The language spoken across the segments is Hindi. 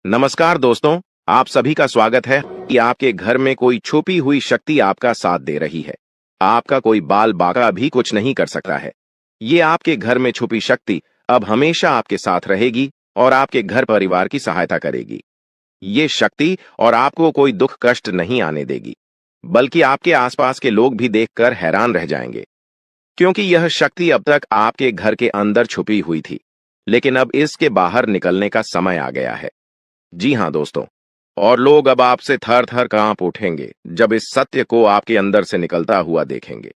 नमस्कार दोस्तों, आप सभी का स्वागत है कि आपके घर में कोई छुपी हुई शक्ति आपका साथ दे रही है। आपका कोई बाल बाका भी कुछ नहीं कर सकता है। ये आपके घर में छुपी शक्ति अब हमेशा आपके साथ रहेगी और आपके घर परिवार की सहायता करेगी। ये शक्ति और आपको कोई दुख कष्ट नहीं आने देगी, बल्कि आपके आसपास के लोग भी देखकर हैरान रह जाएंगे, क्योंकि यह शक्ति अब तक आपके घर के अंदर छुपी हुई थी, लेकिन अब इसके बाहर निकलने का समय आ गया है। जी हाँ दोस्तों, और लोग अब आपसे थर थर कांप उठेंगे जब इस सत्य को आपके अंदर से निकलता हुआ देखेंगे।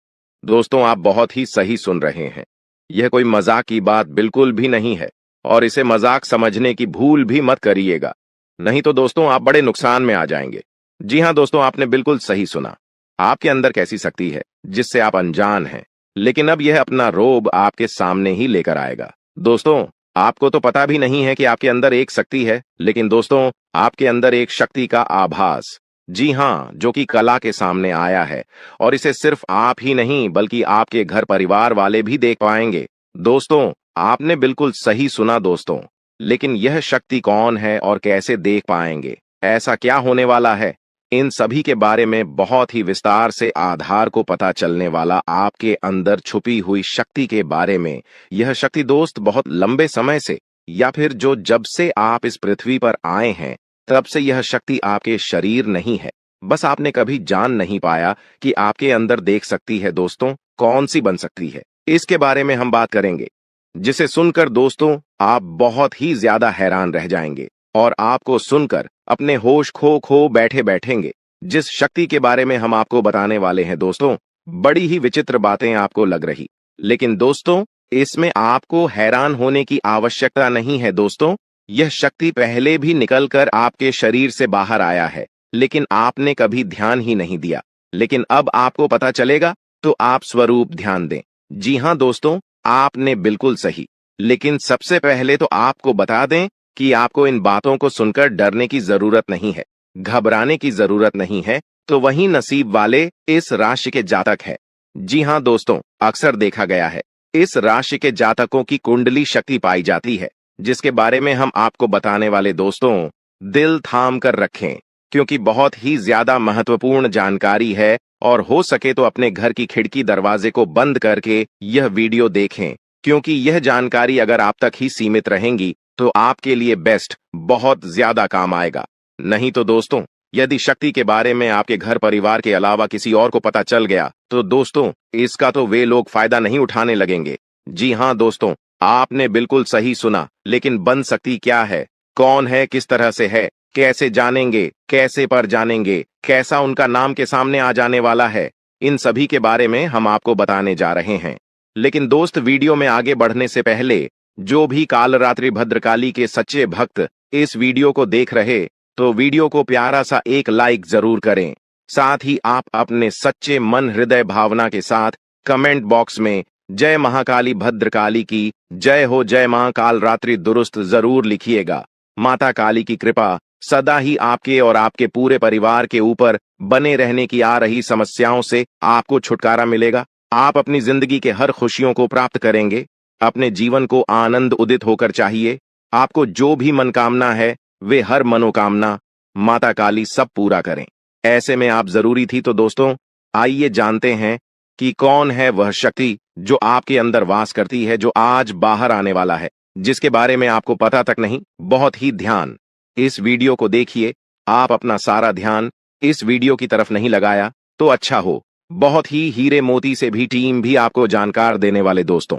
दोस्तों, आप बहुत ही सही सुन रहे हैं। यह कोई मजाक की बात बिल्कुल भी नहीं है और इसे मजाक समझने की भूल भी मत करिएगा, नहीं तो दोस्तों आप बड़े नुकसान में आ जाएंगे। जी हाँ दोस्तों, आपने बिल्कुल सही सुना। आपके अंदर कैसी शक्ति है जिससे आप अनजान हैं, लेकिन अब यह अपना रोब आपके सामने ही लेकर आएगा। दोस्तों, आपको तो पता भी नहीं है कि आपके अंदर एक शक्ति है, लेकिन दोस्तों आपके अंदर एक शक्ति का आभास, जी हाँ, जो कि कला के सामने आया है और इसे सिर्फ आप ही नहीं बल्कि आपके घर परिवार वाले भी देख पाएंगे। दोस्तों, आपने बिल्कुल सही सुना दोस्तों, लेकिन यह शक्ति कौन है और कैसे देख पाएंगे? ऐसा क्या होने वाला है? इन सभी के बारे में बहुत ही विस्तार से आधार को पता चलने वाला आपके अंदर छुपी हुई शक्ति के बारे में। यह शक्ति दोस्त बहुत लंबे समय से या फिर जो जब से आप इस पृथ्वी पर आए हैं तब से यह शक्ति आपके शरीर नहीं है, बस आपने कभी जान नहीं पाया कि आपके अंदर देख सकती है। दोस्तों, कौन सी बन सकती है, इसके बारे में हम बात करेंगे, जिसे सुनकर दोस्तों आप बहुत ही ज्यादा हैरान रह जाएंगे और आपको सुनकर अपने होश खो बैठे बैठेंगे। जिस शक्ति के बारे में हम आपको बताने वाले हैं दोस्तों, बड़ी ही विचित्र बातें आपको लग रही, लेकिन दोस्तों इसमें आपको हैरान होने की आवश्यकता नहीं है। दोस्तों, यह शक्ति पहले भी निकलकर आपके शरीर से बाहर आया है, लेकिन आपने कभी ध्यान ही नहीं दिया। लेकिन अब आपको पता चलेगा, तो आप स्वरूप ध्यान दें। जी हाँ दोस्तों, आपने बिल्कुल सही। लेकिन सबसे पहले तो आपको बता दें कि आपको इन बातों को सुनकर डरने की जरूरत नहीं है, घबराने की जरूरत नहीं है। तो वही नसीब वाले इस राशि के जातक है। जी हाँ दोस्तों, अक्सर देखा गया है इस राशि के जातकों की कुंडली शक्ति पाई जाती है, जिसके बारे में हम आपको बताने वाले दोस्तों दिल थाम कर रखें, क्योंकि बहुत ही ज्यादा महत्वपूर्ण जानकारी है और हो सके तो अपने घर की खिड़की दरवाजे को बंद करके यह वीडियो देखें, क्योंकि यह जानकारी अगर आप तक ही सीमित रहेंगी तो आपके लिए बेस्ट बहुत ज्यादा काम आएगा। नहीं तो दोस्तों, यदि शक्ति के बारे में आपके घर परिवार के अलावा किसी और को पता चल गया तो दोस्तों इसका तो वे लोग फायदा नहीं उठाने लगेंगे। जी हाँ दोस्तों, आपने बिल्कुल सही सुना। लेकिन बन सकती क्या है, कौन है, किस तरह से है, कैसे जानेंगे, कैसे पर जानेंगे, कैसा उनका नाम के सामने आ जाने वाला है, इन सभी के बारे में हम आपको बताने जा रहे हैं। लेकिन दोस्त, वीडियो में आगे बढ़ने से पहले जो भी कालरात्रि भद्रकाली के सच्चे भक्त इस वीडियो को देख रहे, तो वीडियो को प्यारा सा एक लाइक जरूर करें। साथ ही आप अपने सच्चे मन हृदय भावना के साथ कमेंट बॉक्स में जय महाकाली भद्रकाली की जय हो, जय मां कालरात्रि दुरुस्त जरूर लिखिएगा। माता काली की कृपा सदा ही आपके और आपके पूरे परिवार के ऊपर बने रहने की आ रही समस्याओं से आपको छुटकारा मिलेगा। आप अपनी जिंदगी के हर खुशियों को प्राप्त करेंगे। अपने जीवन को आनंद उदित होकर चाहिए। आपको जो भी मनोकामना है वे हर मनोकामना माता काली सब पूरा करें। ऐसे में आप जरूरी थी। तो दोस्तों आइए जानते हैं कि कौन है वह शक्ति जो आपके अंदर वास करती है, जो आज बाहर आने वाला है, जिसके बारे में आपको पता तक नहीं। बहुत ही ध्यान इस वीडियो को देखिए। आप अपना सारा ध्यान इस वीडियो की तरफ नहीं लगाया तो अच्छा हो। बहुत ही हीरे मोती से भी टीम भी आपको जानकार देने वाले दोस्तों,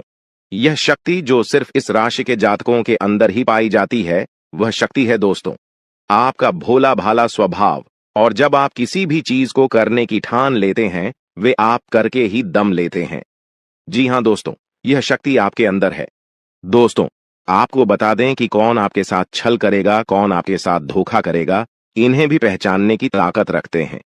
यह शक्ति जो सिर्फ इस राशि के जातकों के अंदर ही पाई जाती है, वह शक्ति है दोस्तों आपका भोला भाला स्वभाव। और जब आप किसी भी चीज को करने की ठान लेते हैं, वे आप करके ही दम लेते हैं। जी हाँ दोस्तों, यह शक्ति आपके अंदर है। दोस्तों, आपको बता दें कि कौन आपके साथ छल करेगा, कौन आपके साथ धोखा करेगा, इन्हें भी पहचानने की ताकत रखते हैं।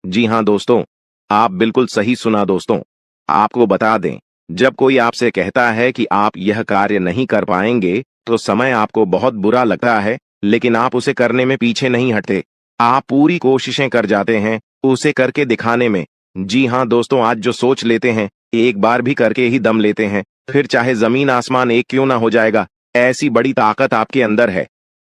जी हाँ दोस्तों, आप बिल्कुल सही सुना दोस्तों। आपको बता दें, जब कोई आपसे कहता है कि आप यह कार्य नहीं कर पाएंगे, तो समय आपको बहुत बुरा लगता है, लेकिन आप उसे करने में पीछे नहीं हटते। आप पूरी कोशिशें कर जाते हैं उसे करके दिखाने में। जी हाँ दोस्तों, आज जो सोच लेते हैं एक बार भी करके ही दम लेते हैं, फिर चाहे जमीन आसमान एक क्यों ना हो जाएगा। ऐसी बड़ी ताकत आपके अंदर है।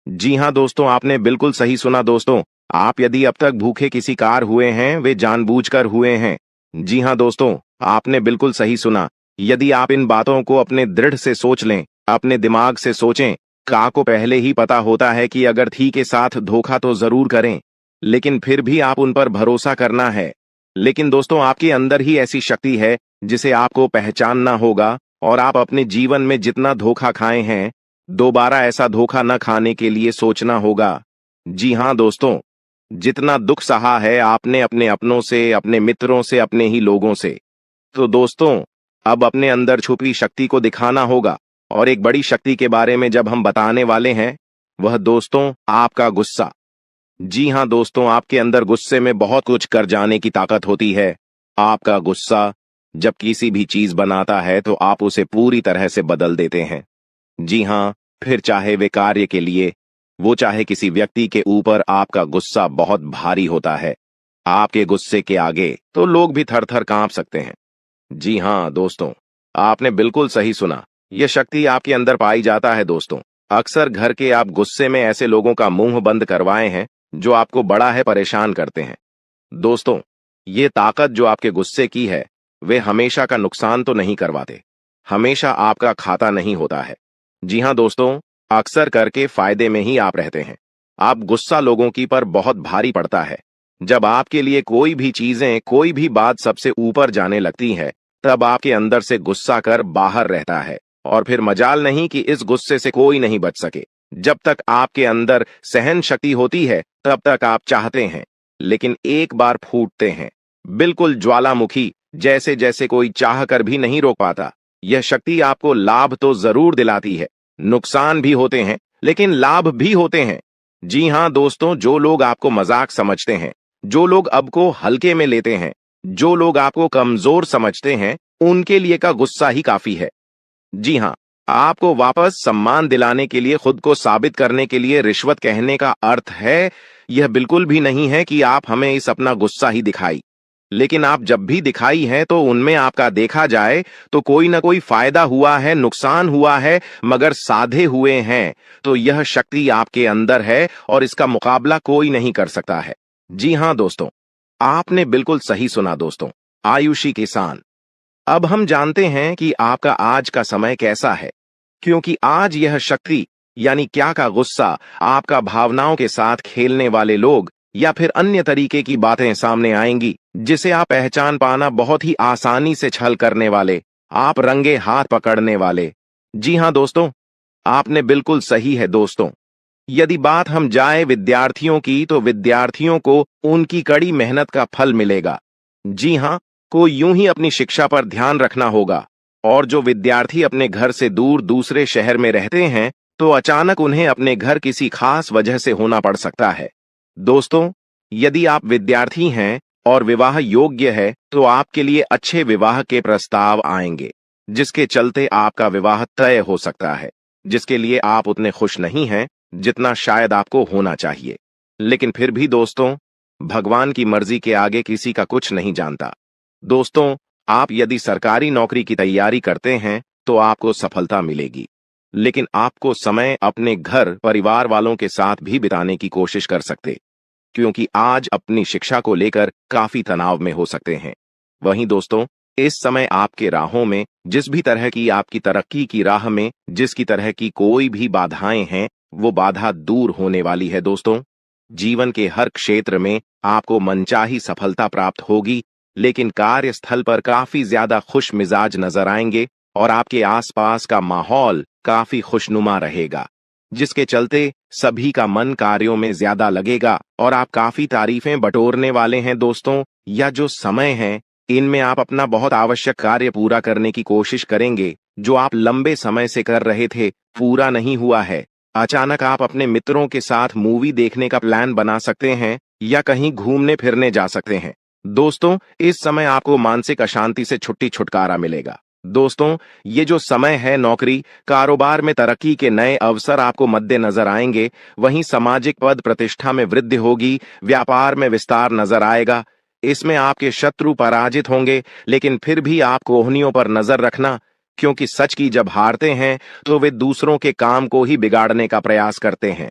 जी हाँ दोस्तों, आपने बिल्कुल सही सुना दोस्तों। आप यदि अब तक भूखे किसी कार हुए हैं, वे जानबूझकर हुए हैं। जी हाँ दोस्तों, आपने बिल्कुल सही सुना। यदि आप इन बातों को अपने दृढ़ से सोच लें, अपने दिमाग से सोचें, का को पहले ही पता होता है कि अगर थी के साथ धोखा तो जरूर करें, लेकिन फिर भी आप उन पर भरोसा करना है। लेकिन दोस्तों, आपके अंदर ही ऐसी शक्ति है जिसे आपको पहचानना होगा, और आप अपने जीवन में जितना धोखा खाए हैं, दोबारा ऐसा धोखा न खाने के लिए सोचना होगा। जी हाँ दोस्तों, जितना दुख सहा है आपने अपने अपनों से, अपने मित्रों से, अपने ही लोगों से, तो दोस्तों, अब अपने अंदर छुपी शक्ति को दिखाना होगा। और एक बड़ी शक्ति के बारे में जब हम बताने वाले हैं, वह दोस्तों आपका गुस्सा। जी हाँ दोस्तों, आपके अंदर गुस्से में बहुत कुछ कर जाने की ताकत होती है। आपका गुस्सा जब किसी भी चीज बनाता है तो आप उसे पूरी तरह से बदल देते हैं। जी हाँ, फिर चाहे वे कार्य के लिए, वो चाहे किसी व्यक्ति के ऊपर, आपका गुस्सा बहुत भारी होता है। आपके गुस्से के आगे तो लोग भी थर थर कांप सकते हैं। जी हाँ दोस्तों, आपने बिल्कुल सही सुना। यह शक्ति आपके अंदर पाई जाता है दोस्तों। अक्सर घर के आप गुस्से में ऐसे लोगों का मुंह बंद करवाए हैं जो आपको बड़ा है परेशान करते हैं। दोस्तों, ये ताकत जो आपके गुस्से की है, वे हमेशा का नुकसान तो नहीं करवाते, हमेशा आपका खाता नहीं होता है। जी हाँ दोस्तों, अक्सर करके फायदे में ही आप रहते हैं। आप गुस्सा लोगों की पर बहुत भारी पड़ता है। जब आपके लिए कोई भी चीजें, कोई भी बात सबसे ऊपर जाने लगती है, तब आपके अंदर से गुस्सा कर बाहर रहता है, और फिर मजाल नहीं कि इस गुस्से से कोई नहीं बच सके। जब तक आपके अंदर सहन शक्ति होती है, तब तक आप चाहते हैं, लेकिन एक बार फूटते हैं, बिल्कुल ज्वालामुखी जैसे, जैसे कोई चाह कर भी नहीं रोक पाता। यह शक्ति आपको लाभ तो जरूर दिलाती है, नुकसान भी होते हैं, लेकिन लाभ भी होते हैं। जी हाँ दोस्तों, जो लोग आपको मजाक समझते हैं, जो लोग अब को हल्के में लेते हैं, जो लोग आपको कमजोर समझते हैं, उनके लिए का गुस्सा ही काफी है। जी हाँ, आपको वापस सम्मान दिलाने के लिए, खुद को साबित करने के लिए रिश्वत कहने का अर्थ है, यह बिल्कुल भी नहीं है कि आप हमें इस अपना गुस्सा ही दिखाई। लेकिन आप जब भी दिखाई है तो उनमें आपका देखा जाए तो कोई ना कोई फायदा हुआ है, नुकसान हुआ है, मगर साधे हुए हैं। तो यह शक्ति आपके अंदर है और इसका मुकाबला कोई नहीं कर सकता है। जी हाँ दोस्तों, आपने बिल्कुल सही सुना दोस्तों। आयुषी किसान, अब हम जानते हैं कि आपका आज का समय कैसा है, क्योंकि आज यह शक्ति यानी क्या का गुस्सा, आपका भावनाओं के साथ खेलने वाले लोग या फिर अन्य तरीके की बातें सामने आएंगी, जिसे आप पहचान पाना बहुत ही आसानी से छल करने वाले, आप रंगे हाथ पकड़ने वाले। जी हाँ दोस्तों, आपने बिल्कुल सही है दोस्तों। यदि बात हम जाए विद्यार्थियों की, तो विद्यार्थियों को उनकी कड़ी मेहनत का फल मिलेगा। जी हाँ, को यूं ही अपनी शिक्षा पर ध्यान रखना होगा। और जो विद्यार्थी अपने घर से दूर दूसरे शहर में रहते हैं, तो अचानक उन्हें अपने घर किसी खास वजह से होना पड़ सकता है। दोस्तों, यदि आप विद्यार्थी हैं और विवाह योग्य है, तो आपके लिए अच्छे विवाह के प्रस्ताव आएंगे, जिसके चलते आपका विवाह तय हो सकता है, जिसके लिए आप उतने खुश नहीं हैं जितना शायद आपको होना चाहिए। लेकिन फिर भी दोस्तों, भगवान की मर्जी के आगे किसी का कुछ नहीं जानता। दोस्तों, आप यदि सरकारी नौकरी की तैयारी करते हैं तो आपको सफलता मिलेगी, लेकिन आपको समय अपने घर परिवार वालों के साथ भी बिताने की कोशिश कर सकते, क्योंकि आज अपनी शिक्षा को लेकर काफी तनाव में हो सकते हैं। वहीं दोस्तों, इस समय आपके राहों में, जिस भी तरह की आपकी तरक्की की राह में जिसकी तरह की कोई भी बाधाएं हैं, वो बाधा दूर होने वाली है दोस्तों। जीवन के हर क्षेत्र में आपको मनचाही सफलता प्राप्त होगी, लेकिन कार्यस्थल पर काफी ज्यादा खुश मिजाज नजर आएंगे और आपके आसपास का माहौल काफी खुशनुमा रहेगा, जिसके चलते सभी का मन कार्यों में ज्यादा लगेगा और आप काफी तारीफें बटोरने वाले हैं दोस्तों। या जो समय है, इनमें आप अपना बहुत आवश्यक कार्य पूरा करने की कोशिश करेंगे, जो आप लंबे समय से कर रहे थे, पूरा नहीं हुआ है। अचानक आप अपने मित्रों के साथ मूवी देखने का प्लान बना सकते हैं या कहीं घूमने फिरने जा सकते हैं। दोस्तों, इस समय आपको मानसिक अशांति से छुटकारा मिलेगा। दोस्तों, ये जो समय है, नौकरी कारोबार में तरक्की के नए अवसर आपको मद्देनजर आएंगे, वहीं सामाजिक पद प्रतिष्ठा में वृद्धि होगी, व्यापार में विस्तार नजर आएगा। इसमें आपके शत्रु पराजित होंगे, लेकिन फिर भी आप कोहनियों पर नजर रखना, क्योंकि सच की जब हारते हैं तो वे दूसरों के काम को ही बिगाड़ने का प्रयास करते हैं।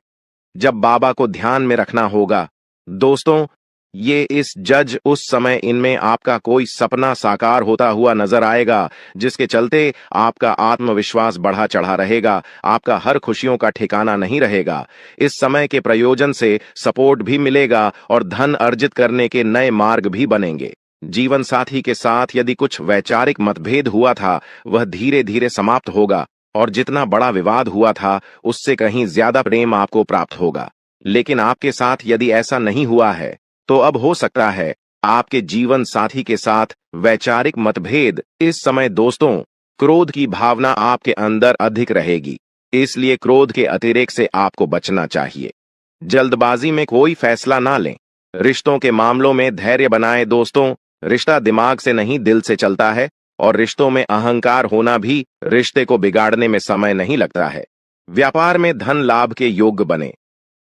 जब बाबा को ध्यान में रखना होगा। दोस्तों, ये इस जज उस समय इनमें आपका कोई सपना साकार होता हुआ नजर आएगा, जिसके चलते आपका आत्मविश्वास बढ़ा चढ़ा रहेगा, आपका हर खुशियों का ठिकाना नहीं रहेगा। इस समय के प्रयोजन से सपोर्ट भी मिलेगा और धन अर्जित करने के नए मार्ग भी बनेंगे। जीवन साथी के साथ यदि कुछ वैचारिक मतभेद हुआ था, वह धीरे धीरे समाप्त होगा और जितना बड़ा विवाद हुआ था, उससे कहीं ज्यादा प्रेम आपको प्राप्त होगा। लेकिन आपके साथ यदि ऐसा नहीं हुआ है, तो अब हो सकता है आपके जीवन साथी के साथ वैचारिक मतभेद। इस समय दोस्तों, क्रोध की भावना आपके अंदर अधिक रहेगी, इसलिए क्रोध के अतिरेक से आपको बचना चाहिए। जल्दबाजी में कोई फैसला ना लें। रिश्तों के मामलों में धैर्य बनाएं दोस्तों। रिश्ता दिमाग से नहीं, दिल से चलता है, और रिश्तों में अहंकार होना भी रिश्ते को बिगाड़ने में समय नहीं लगता है। व्यापार में धन लाभ के योग्य बने।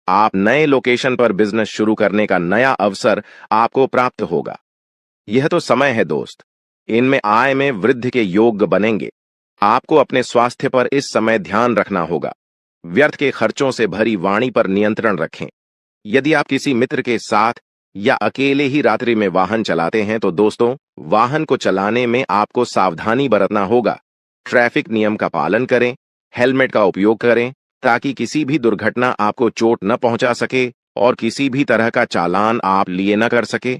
आप नए लोकेशन पर बिजनेस शुरू करने का नया अवसर आपको प्राप्त होगा। यह तो समय है दोस्त, इनमें आय में वृद्धि के योग्य बनेंगे। आपको अपने स्वास्थ्य पर इस समय ध्यान रखना होगा। व्यर्थ के खर्चों से भरी वाणी पर नियंत्रण रखें। यदि आप किसी मित्र के साथ या अकेले ही रात्रि में वाहन चलाते हैं, तो दोस्तों, वाहन को चलाने में आपको सावधानी बरतना होगा। ट्रैफिक नियम का पालन करें, हेलमेट का उपयोग करें, ताकि किसी भी दुर्घटना आपको चोट न पहुंचा सके और किसी भी तरह का चालान आप लिए न कर सके।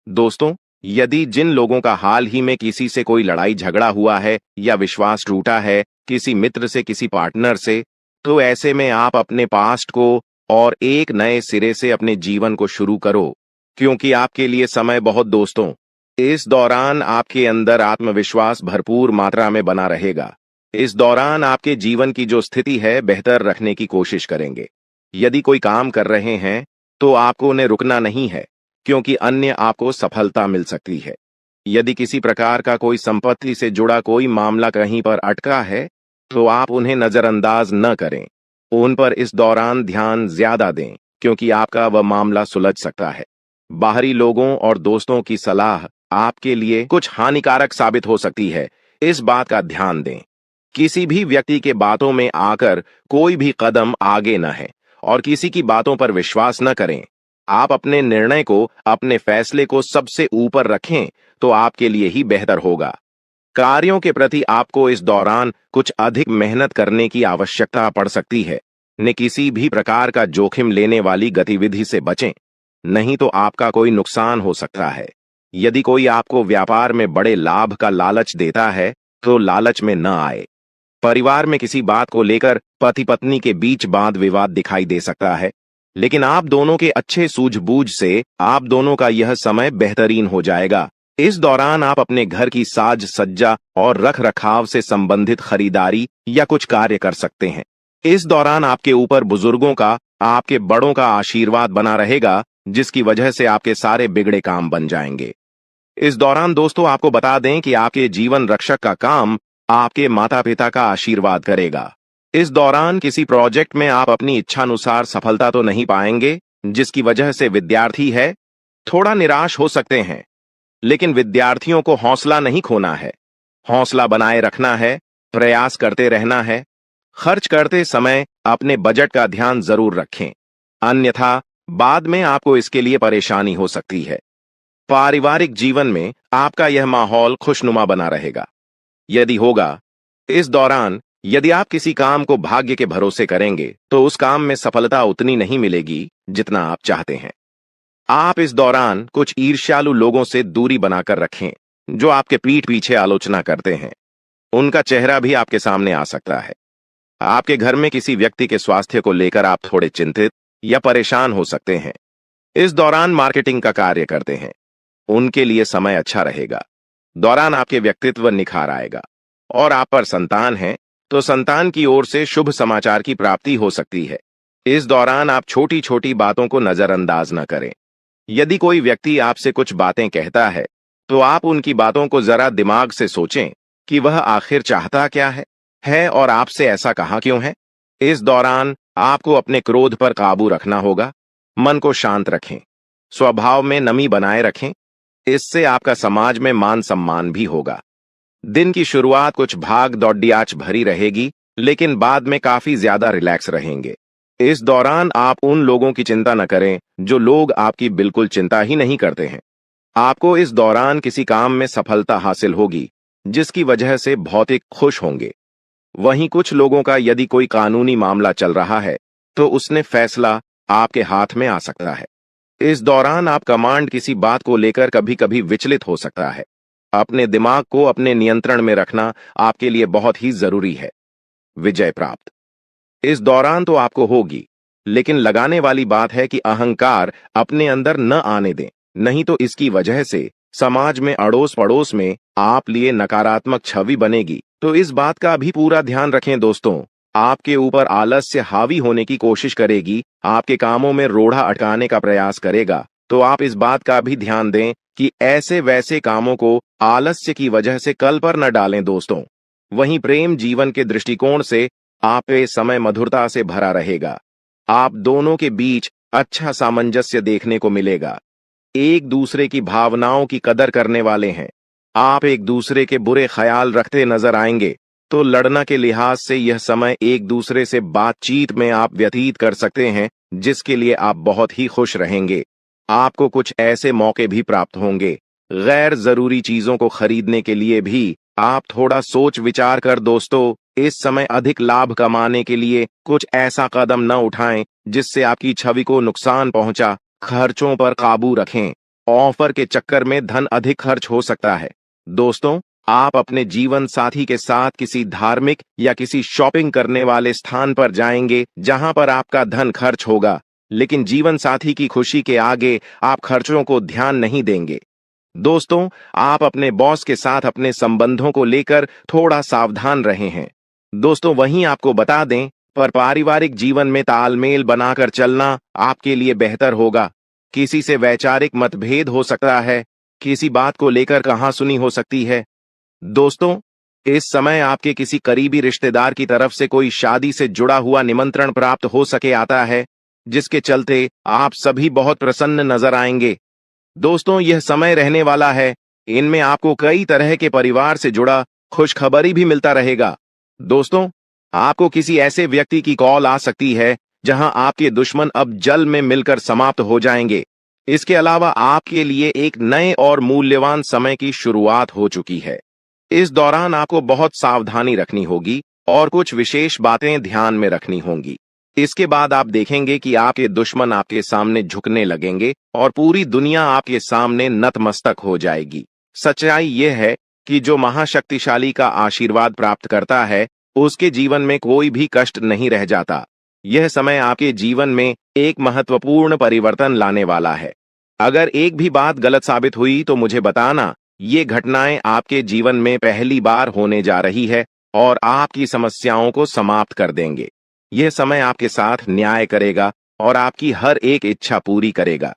दोस्तों, यदि जिन लोगों का हाल ही में किसी से कोई लड़ाई झगड़ा हुआ है या विश्वास टूटा है, किसी मित्र से, किसी पार्टनर से, तो ऐसे में आप अपने पास्ट को और एक नए सिरे से अपने जीवन को शुरू करो, क्योंकि आपके लिए समय बहुत दोस्तों। इस दौरान आपके अंदर आत्मविश्वास भरपूर मात्रा में बना रहेगा। इस दौरान आपके जीवन की जो स्थिति है, बेहतर रखने की कोशिश करेंगे। यदि कोई काम कर रहे हैं, तो आपको उन्हें रुकना नहीं है, क्योंकि अन्य आपको सफलता मिल सकती है। यदि किसी प्रकार का कोई संपत्ति से जुड़ा कोई मामला कहीं पर अटका है, तो आप उन्हें नजरअंदाज न करें। उन पर इस दौरान ध्यान ज्यादा दें, क्योंकि आपका वह मामला सुलझ सकता है। बाहरी लोगों और दोस्तों की सलाह आपके लिए कुछ हानिकारक साबित हो सकती है, इस बात का ध्यान दें। किसी भी व्यक्ति के बातों में आकर कोई भी कदम आगे न है और किसी की बातों पर विश्वास न करें। आप अपने निर्णय को, अपने फैसले को सबसे ऊपर रखें, तो आपके लिए ही बेहतर होगा। कार्यों के प्रति आपको इस दौरान कुछ अधिक मेहनत करने की आवश्यकता पड़ सकती है। न किसी भी प्रकार का जोखिम लेने वाली गतिविधि से बचें, नहीं तो आपका कोई नुकसान हो सकता है। यदि कोई आपको व्यापार में बड़े लाभ का लालच देता है, तो लालच में न आए। परिवार में किसी बात को लेकर पति पत्नी के बीच वाद विवाद दिखाई दे सकता है, लेकिन आप दोनों के अच्छे सूझबूझ से आप दोनों का यह समय बेहतरीन हो जाएगा। इस दौरान आप अपने घर की साज सज्जा और रख रखाव से संबंधित खरीदारी या कुछ कार्य कर सकते हैं। इस दौरान आपके ऊपर बुजुर्गों का, आपके बड़ों का आशीर्वाद बना रहेगा, जिसकी वजह से आपके सारे बिगड़े काम बन जाएंगे। इस दौरान दोस्तों, आपको बता दें कि आपके जीवन रक्षक का काम आपके माता पिता का आशीर्वाद करेगा। इस दौरान किसी प्रोजेक्ट में आप अपनी इच्छानुसार सफलता तो नहीं पाएंगे, जिसकी वजह से विद्यार्थी है थोड़ा निराश हो सकते हैं। लेकिन विद्यार्थियों को हौसला नहीं खोना है, हौसला बनाए रखना है, प्रयास करते रहना है। खर्च करते समय अपने बजट का ध्यान जरूर रखें, अन्यथा बाद में आपको इसके लिए परेशानी हो सकती है। पारिवारिक जीवन में आपका यह माहौल खुशनुमा बना रहेगा। यदि होगा, इस दौरान यदि आप किसी काम को भाग्य के भरोसे करेंगे, तो उस काम में सफलता उतनी नहीं मिलेगी जितना आप चाहते हैं। आप इस दौरान कुछ ईर्ष्यालु लोगों से दूरी बनाकर रखें, जो आपके पीठ पीछे आलोचना करते हैं। उनका चेहरा भी आपके सामने आ सकता है। आपके घर में किसी व्यक्ति के स्वास्थ्य को लेकर आप थोड़े चिंतित या परेशान हो सकते हैं। इस दौरान मार्केटिंग का कार्य करते हैं, उनके लिए समय अच्छा रहेगा। दौरान आपके व्यक्तित्व निखार आएगा। और आप पर संतान है, तो संतान की ओर से शुभ समाचार की प्राप्ति हो सकती है। इस दौरान आप छोटी छोटी बातों को नजरअंदाज न करें। यदि कोई व्यक्ति आपसे कुछ बातें कहता है, तो आप उनकी बातों को जरा दिमाग से सोचें कि वह आखिर चाहता क्या है और आपसे ऐसा कहा क्यों है। इस दौरान आपको अपने क्रोध पर काबू रखना होगा। मन को शांत रखें, स्वभाव में नमी बनाए रखें, इससे आपका समाज में मान सम्मान भी होगा। दिन की शुरुआत कुछ भाग दौड़ियाच भरी रहेगी, लेकिन बाद में काफी ज्यादा रिलैक्स रहेंगे। इस दौरान आप उन लोगों की चिंता न करें जो लोग आपकी बिल्कुल चिंता ही नहीं करते हैं। आपको इस दौरान किसी काम में सफलता हासिल होगी, जिसकी वजह से भौतिक खुश होंगे। वहीं कुछ लोगों का यदि कोई कानूनी मामला चल रहा है, तो उसने फैसला आपके हाथ में आ सकता है। इस दौरान आप कमांड किसी बात को लेकर कभी कभी विचलित हो सकता है। अपने दिमाग को अपने नियंत्रण में रखना आपके लिए बहुत ही जरूरी है। विजय प्राप्त इस दौरान तो आपको होगी, लेकिन लगाने वाली बात है कि अहंकार अपने अंदर न आने दें, नहीं तो इसकी वजह से समाज में अड़ोस पड़ोस में आप लिए नकारात्मक छवि बनेगी। तो इस बात का भी पूरा ध्यान रखें दोस्तों। आपके ऊपर आलस्य हावी होने की कोशिश करेगी, आपके कामों में रोड़ा अटकाने का प्रयास करेगा। तो आप इस बात का भी ध्यान दें कि ऐसे वैसे कामों को आलस्य की वजह से कल पर न डालें दोस्तों। वहीं प्रेम जीवन के दृष्टिकोण से आप ये समय मधुरता से भरा रहेगा। आप दोनों के बीच अच्छा सामंजस्य देखने को मिलेगा। एक दूसरे की भावनाओं की कदर करने वाले हैं। आप एक दूसरे के बुरे ख्याल रखते नजर आएंगे, तो लड़ना के लिहाज से यह समय एक दूसरे से बातचीत में आप व्यतीत कर सकते हैं, जिसके लिए आप बहुत ही खुश रहेंगे। आपको कुछ ऐसे मौके भी प्राप्त होंगे। गैर जरूरी चीजों को खरीदने के लिए भी आप थोड़ा सोच विचार कर दोस्तों, इस समय अधिक लाभ कमाने के लिए कुछ ऐसा कदम न उठाएं जिससे आपकी छवि को नुकसान पहुंचा। खर्चों पर काबू रखें। ऑफर के चक्कर में धन अधिक खर्च हो सकता है। दोस्तों, आप अपने जीवन साथी के साथ किसी धार्मिक या किसी शॉपिंग करने वाले स्थान पर जाएंगे जहां पर आपका धन खर्च होगा, लेकिन जीवन साथी की खुशी के आगे आप खर्चों को ध्यान नहीं देंगे। दोस्तों, आप अपने बॉस के साथ अपने संबंधों को लेकर थोड़ा सावधान रहे हैं। दोस्तों, वहीं आपको बता दें, पर पारिवारिक जीवन में तालमेल बनाकर चलना आपके लिए बेहतर होगा। किसी से वैचारिक मतभेद हो सकता है, किसी बात को लेकर कहासुनी हो सकती है। दोस्तों, इस समय आपके किसी करीबी रिश्तेदार की तरफ से कोई शादी से जुड़ा हुआ निमंत्रण प्राप्त हो सके आता है, जिसके चलते आप सभी बहुत प्रसन्न नजर आएंगे। दोस्तों, यह समय रहने वाला है। इनमें आपको कई तरह के परिवार से जुड़ा खुशखबरी भी मिलता रहेगा। दोस्तों, आपको किसी ऐसे व्यक्ति की कॉल आ सकती है जहां आपके दुश्मन अब जल में मिलकर समाप्त हो जाएंगे। इसके अलावा आपके लिए एक नए और मूल्यवान समय की शुरुआत हो चुकी है। इस दौरान आपको बहुत सावधानी रखनी होगी और कुछ विशेष बातें ध्यान में रखनी होंगी। इसके बाद आप देखेंगे कि आपके दुश्मन आपके सामने झुकने लगेंगे और पूरी दुनिया आपके सामने नतमस्तक हो जाएगी। सच्चाई यह है कि जो महाशक्तिशाली का आशीर्वाद प्राप्त करता है, उसके जीवन में कोई भी कष्ट नहीं रह जाता। यह समय आपके जीवन में एक महत्वपूर्ण परिवर्तन लाने वाला है। अगर एक भी बात गलत साबित हुई तो मुझे बताना। ये घटनाएं आपके जीवन में पहली बार होने जा रही है और आपकी समस्याओं को समाप्त कर देंगे। यह समय आपके साथ न्याय करेगा और आपकी हर एक इच्छा पूरी करेगा।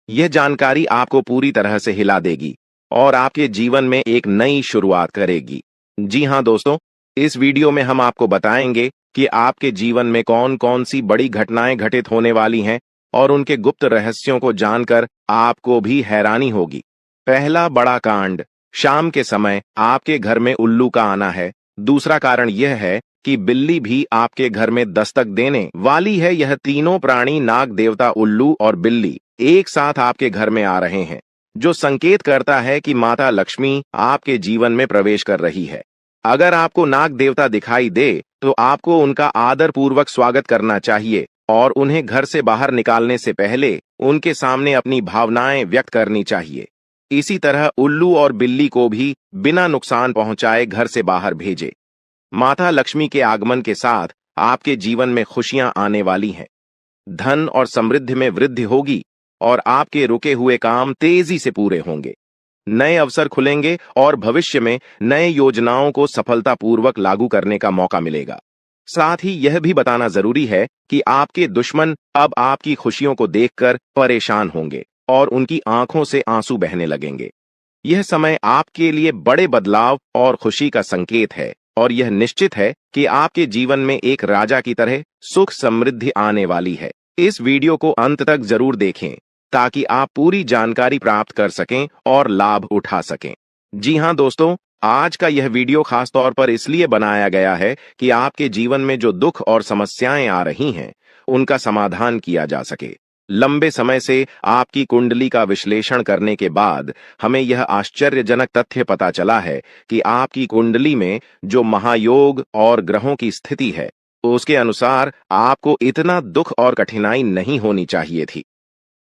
यह जानकारी आपको पूरी तरह से हिला देगी और आपके जीवन में एक नई शुरुआत करेगी। जी हाँ दोस्तों, इस वीडियो में हम आपको बताएंगे कि आपके जीवन में कौन कौन सी बड़ी घटनाएं घटित होने वाली हैं और उनके गुप्त रहस्यों को जानकर आपको भी हैरानी होगी। पहला बड़ा कांड, शाम के समय आपके घर में उल्लू का आना है। दूसरा कारण यह है कि बिल्ली भी आपके घर में दस्तक देने वाली है। यह तीनों प्राणी, नाग देवता, उल्लू और बिल्ली, एक साथ आपके घर में आ रहे हैं, जो संकेत करता है कि माता लक्ष्मी आपके जीवन में प्रवेश कर रही है। अगर आपको नाग देवता दिखाई दे तो आपको उनका आदर पूर्वक स्वागत करना चाहिए और उन्हें घर से बाहर निकालने से पहले उनके सामने अपनी भावनाएं व्यक्त करनी चाहिए। इसी तरह उल्लू और बिल्ली को भी बिना नुकसान पहुंचाए घर से बाहर भेजे। माता लक्ष्मी के आगमन के साथ आपके जीवन में खुशियां आने वाली हैं। धन और समृद्धि में वृद्धि होगी और आपके रुके हुए काम तेजी से पूरे होंगे। नए अवसर खुलेंगे और भविष्य में नए योजनाओं को सफलतापूर्वक लागू करने का मौका मिलेगा। साथ ही यह भी बताना जरूरी है कि आपके दुश्मन अब आपकी खुशियों को देखकर परेशान होंगे और उनकी आंखों से आंसू बहने लगेंगे। यह समय आपके लिए बड़े बदलाव और खुशी का संकेत है और यह निश्चित है कि आपके जीवन में एक राजा की तरह सुख समृद्धि आने वाली है। इस वीडियो को अंत तक जरूर देखें ताकि आप पूरी जानकारी प्राप्त कर सकें और लाभ उठा सकें। जी हाँ दोस्तों, आज का यह वीडियो खास तौर पर इसलिए बनाया गया है कि आपके जीवन में जो दुख और समस्याएं आ रही हैं, उनका समाधान किया जा सके। लंबे समय से आपकी कुंडली का विश्लेषण करने के बाद हमें यह आश्चर्यजनक तथ्य पता चला है कि आपकी कुंडली में जो महायोग और ग्रहों की स्थिति है, उसके अनुसार आपको इतना दुख और कठिनाई नहीं होनी चाहिए थी।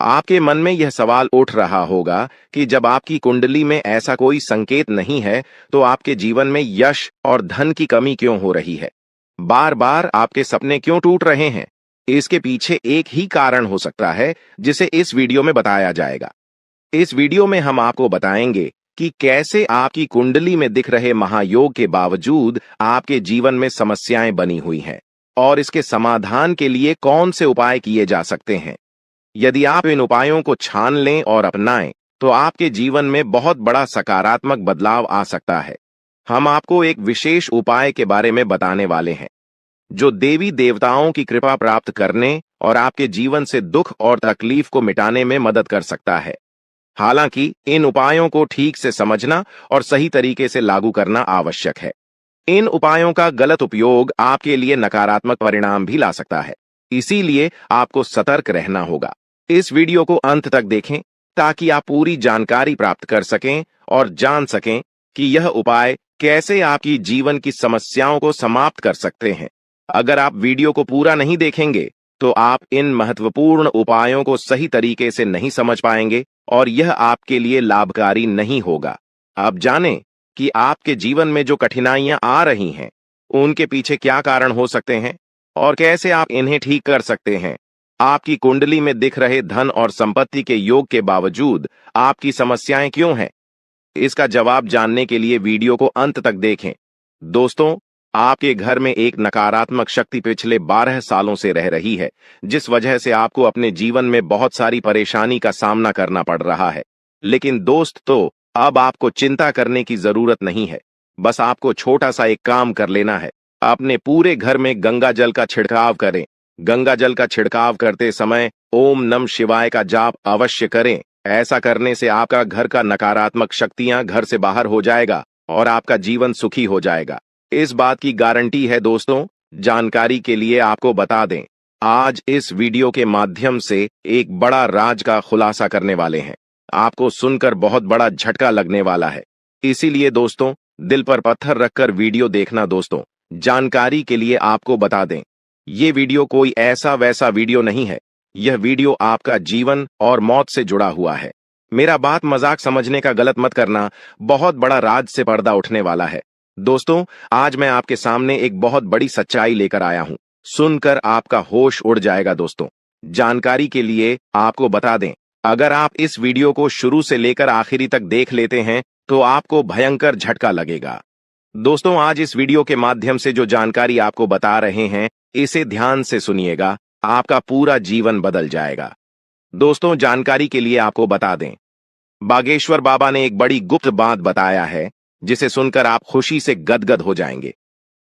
आपके मन में यह सवाल उठ रहा होगा कि जब आपकी कुंडली में ऐसा कोई संकेत नहीं है, तो आपके जीवन में यश और धन की कमी क्यों हो रही है? बार बार आपके सपने क्यों टूट रहे हैं? इसके पीछे एक ही कारण हो सकता है, जिसे इस वीडियो में बताया जाएगा। इस वीडियो में हम आपको बताएंगे कि कैसे आपकी कुंडली में दिख रहे महायोग के बावजूद आपके जीवन में समस्याएं बनी हुई हैं और इसके समाधान के लिए कौन से उपाय किए जा सकते हैं। यदि आप इन उपायों को छान लें और अपनाएं, तो आपके जीवन में बहुत बड़ा सकारात्मक बदलाव आ सकता है। हम आपको एक विशेष उपाय के बारे में बताने वाले हैं, जो देवी देवताओं की कृपा प्राप्त करने और आपके जीवन से दुख और तकलीफ को मिटाने में मदद कर सकता है। हालांकि इन उपायों को ठीक से समझना और सही तरीके से लागू करना आवश्यक है। इन उपायों का गलत उपयोग आपके लिए नकारात्मक परिणाम भी ला सकता है, इसीलिए आपको सतर्क रहना होगा। इस वीडियो को अंत तक देखें ताकि आप पूरी जानकारी प्राप्त कर सकें और जान सकें कि यह उपाय कैसे आपकी जीवन की समस्याओं को समाप्त कर सकते हैं। अगर आप वीडियो को पूरा नहीं देखेंगे, तो आप इन महत्वपूर्ण उपायों को सही तरीके से नहीं समझ पाएंगे और यह आपके लिए लाभकारी नहीं होगा। आप जानें कि आपके जीवन में जो कठिनाइयां आ रही हैं, उनके पीछे क्या कारण हो सकते हैं और कैसे आप इन्हें ठीक कर सकते हैं। आपकी कुंडली में दिख रहे धन और संपत्ति के योग के बावजूद आपकी समस्याएं क्यों हैं? इसका जवाब जानने के लिए वीडियो को अंत तक देखें। दोस्तों, आपके घर में एक नकारात्मक शक्ति पिछले 12 सालों से रह रही है, जिस वजह से आपको अपने जीवन में बहुत सारी परेशानी का सामना करना पड़ रहा है। लेकिन दोस्तों, अब आपको चिंता करने की जरूरत नहीं है। बस आपको छोटा सा एक काम कर लेना है। अपने पूरे घर में गंगा जल का छिड़काव करें। गंगा जल का छिड़काव करते समय ओम नमः शिवाय का जाप अवश्य करें। ऐसा करने से आपका घर का नकारात्मक शक्तियां घर से बाहर हो जाएगा और आपका जीवन सुखी हो जाएगा। इस बात की गारंटी है दोस्तों। जानकारी के लिए आपको बता दें, आज इस वीडियो के माध्यम से एक बड़ा राज का खुलासा करने वाले हैं। आपको सुनकर बहुत बड़ा झटका लगने वाला है, इसीलिए दोस्तों दिल पर पत्थर रखकर वीडियो देखना। दोस्तों, जानकारी के लिए आपको बता दें, ये वीडियो कोई ऐसा वैसा वीडियो नहीं है। यह वीडियो आपका जीवन और मौत से जुड़ा हुआ है। मेरा बात मजाक समझने का गलत मत करना। बहुत बड़ा राज से पर्दा उठने वाला है। दोस्तों, आज मैं आपके सामने एक बहुत बड़ी सच्चाई लेकर आया हूं। सुनकर आपका होश उड़ जाएगा। दोस्तों, जानकारी के लिए आपको बता दें, अगर आप इस वीडियो को शुरू से लेकर आखिरी तक देख लेते हैं, तो आपको भयंकर झटका लगेगा। दोस्तों, आज इस वीडियो के माध्यम से जो जानकारी आपको बता रहे हैं, इसे ध्यान से सुनिएगा। आपका पूरा जीवन बदल जाएगा। दोस्तों, जानकारी के लिए आपको बता दें, बागेश्वर बाबा ने एक बड़ी गुप्त बात बताया है, जिसे सुनकर आप खुशी से गदगद हो जाएंगे।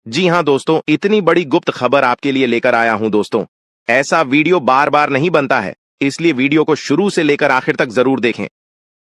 जी हां दोस्तों, इतनी बड़ी गुप्त खबर आपके लिए लेकर आया हूं। दोस्तों, ऐसा वीडियो बार बार नहीं बनता है, इसलिए वीडियो को शुरू से लेकर आखिर तक जरूर देखें।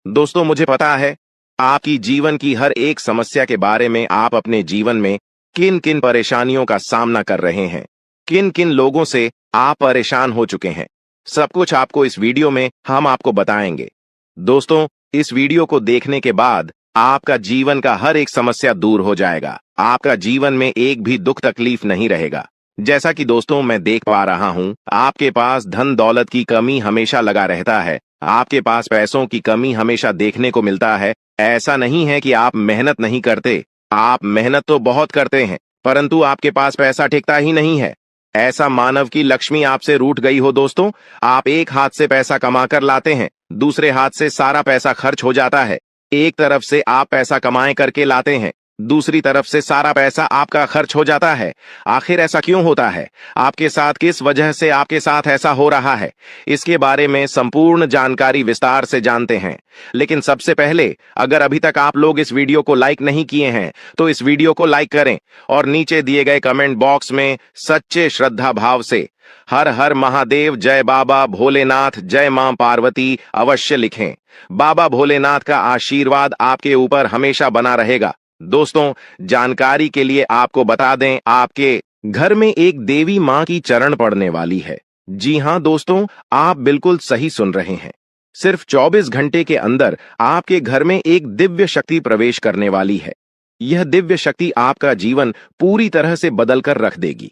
दोस्तों, मुझे पता है आपकी जीवन की हर एक समस्या के बारे में। आप अपने जीवन में किन किन परेशानियों का सामना कर रहे हैं, किन किन लोगों से आप परेशान हो चुके हैं, सब कुछ आपको इस वीडियो में हम आपको बताएंगे। दोस्तों, इस वीडियो को देखने के बाद आपका जीवन का हर एक समस्या दूर हो जाएगा। आपका जीवन में एक भी दुख तकलीफ नहीं रहेगा। जैसा कि दोस्तों मैं देख पा रहा हूं, आपके पास धन दौलत की कमी हमेशा लगा रहता है। आपके पास पैसों की कमी हमेशा देखने को मिलता है। ऐसा नहीं है कि आप मेहनत नहीं करते, आप मेहनत तो बहुत करते हैं, परंतु आपके पास पैसा टिकता ही नहीं है। ऐसा मानव की लक्ष्मी आपसे रूठ गई हो। दोस्तों, आप एक हाथ से पैसा कमाकर लाते हैं, दूसरे हाथ से सारा पैसा खर्च हो जाता है। एक तरफ से आप पैसा कमाए करके लाते हैं, दूसरी तरफ से सारा पैसा आपका खर्च हो जाता है। आखिर ऐसा क्यों होता है? आपके साथ किस वजह से आपके साथ ऐसा हो रहा है? इसके बारे में संपूर्ण जानकारी विस्तार से जानते हैं। लेकिन सबसे पहले, अगर अभी तक आप लोग इस वीडियो को लाइक नहीं किए हैं, तो इस वीडियो को लाइक करें और नीचे दिए गए कमेंट बॉक्स में सच्चे श्रद्धा भाव से हर हर महादेव, जय बाबा भोलेनाथ, जय मां पार्वती अवश्य लिखें। बाबा भोलेनाथ का आशीर्वाद आपके ऊपर हमेशा बना रहेगा। दोस्तों, जानकारी के लिए आपको बता दें, आपके घर में एक देवी मां की चरण पड़ने वाली है। जी हाँ दोस्तों, आप बिल्कुल सही सुन रहे हैं। सिर्फ 24 घंटे के अंदर आपके घर में एक दिव्य शक्ति प्रवेश करने वाली है। यह दिव्य शक्ति आपका जीवन पूरी तरह से बदल कर रख देगी।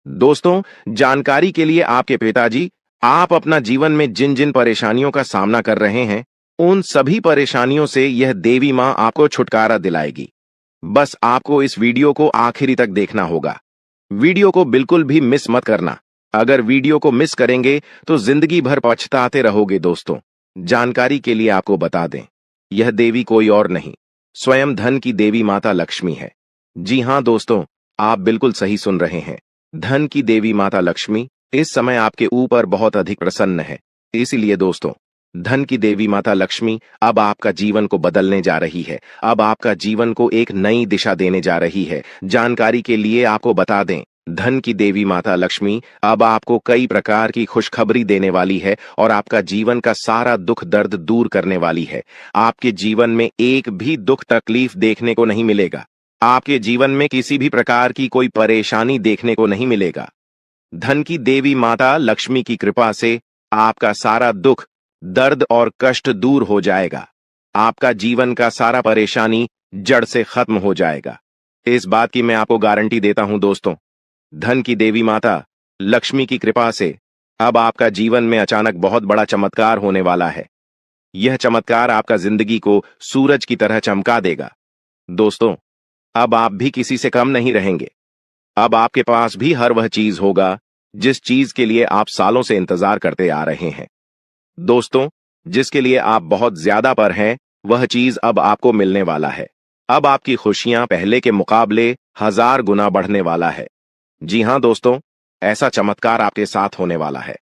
दोस्तों, जानकारी के लिए आपके पिताजी, आप अपना जीवन में जिन जिन परेशानियों का सामना कर रहे हैं, उन सभी परेशानियों से यह देवी मां आपको छुटकारा दिलाएगी। बस आपको इस वीडियो को आखिरी तक देखना होगा। वीडियो को बिल्कुल भी मिस मत करना। अगर वीडियो को मिस करेंगे तो जिंदगी भर पछताते रहोगे दोस्तों। जानकारी के लिए आपको बता दें, यह देवी कोई और नहीं, स्वयं धन की देवी माता लक्ष्मी है। जी हाँ दोस्तों, आप बिल्कुल सही सुन रहे हैं। धन की देवी माता लक्ष्मी इस समय आपके ऊपर बहुत अधिक प्रसन्न है। इसीलिए दोस्तों, धन की देवी माता लक्ष्मी अब आपका जीवन को बदलने जा रही है। अब आपका जीवन को एक नई दिशा देने जा रही है। जानकारी के लिए आपको बता दें, धन की देवी माता लक्ष्मी अब आपको कई प्रकार की खुशखबरी देने वाली है और आपका जीवन का सारा दुख दर्द दूर करने वाली है। आपके जीवन में एक भी दुख तकलीफ देखने को नहीं मिलेगा। आपके जीवन में किसी भी प्रकार की कोई परेशानी देखने को नहीं मिलेगा। धन की देवी माता लक्ष्मी की कृपा से आपका सारा दुख, दर्द और कष्ट दूर हो जाएगा। आपका जीवन का सारा परेशानी जड़ से खत्म हो जाएगा। इस बात की मैं आपको गारंटी देता हूं दोस्तों। धन की देवी माता लक्ष्मी की कृपा से अब आपका जीवन में अचानक बहुत बड़ा चमत्कार होने वाला है। यह चमत्कार आपका जिंदगी को सूरज की तरह चमका देगा। दोस्तों, अब आप भी किसी से कम नहीं रहेंगे। अब आपके पास भी हर वह चीज होगा जिस चीज के लिए आप सालों से इंतजार करते आ रहे हैं। दोस्तों, जिसके लिए आप बहुत ज्यादा पर हैं, वह चीज अब आपको मिलने वाला है। अब आपकी खुशियां पहले के मुकाबले 1000 गुना बढ़ने वाला है। जी हां दोस्तों, ऐसा चमत्कार आपके साथ होने वाला है।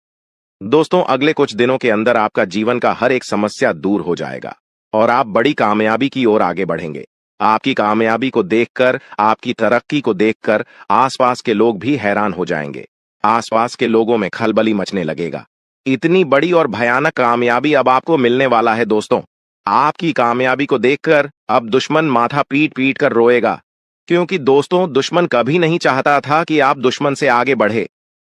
दोस्तों, अगले कुछ दिनों के अंदर आपका जीवन का हर एक समस्या दूर हो जाएगा और आप बड़ी कामयाबी की ओर आगे बढ़ेंगे। आपकी कामयाबी को देखकर, आपकी तरक्की को देखकर आसपास के लोग भी हैरान हो जाएंगे। आसपास के लोगों में खलबली मचने लगेगा। इतनी बड़ी और भयानक कामयाबी अब आपको मिलने वाला है दोस्तों। आपकी कामयाबी को देखकर अब दुश्मन माथा पीट पीट कर रोएगा, क्योंकि दोस्तों, दुश्मन कभी नहीं चाहता था कि आप दुश्मन से आगे बढ़े।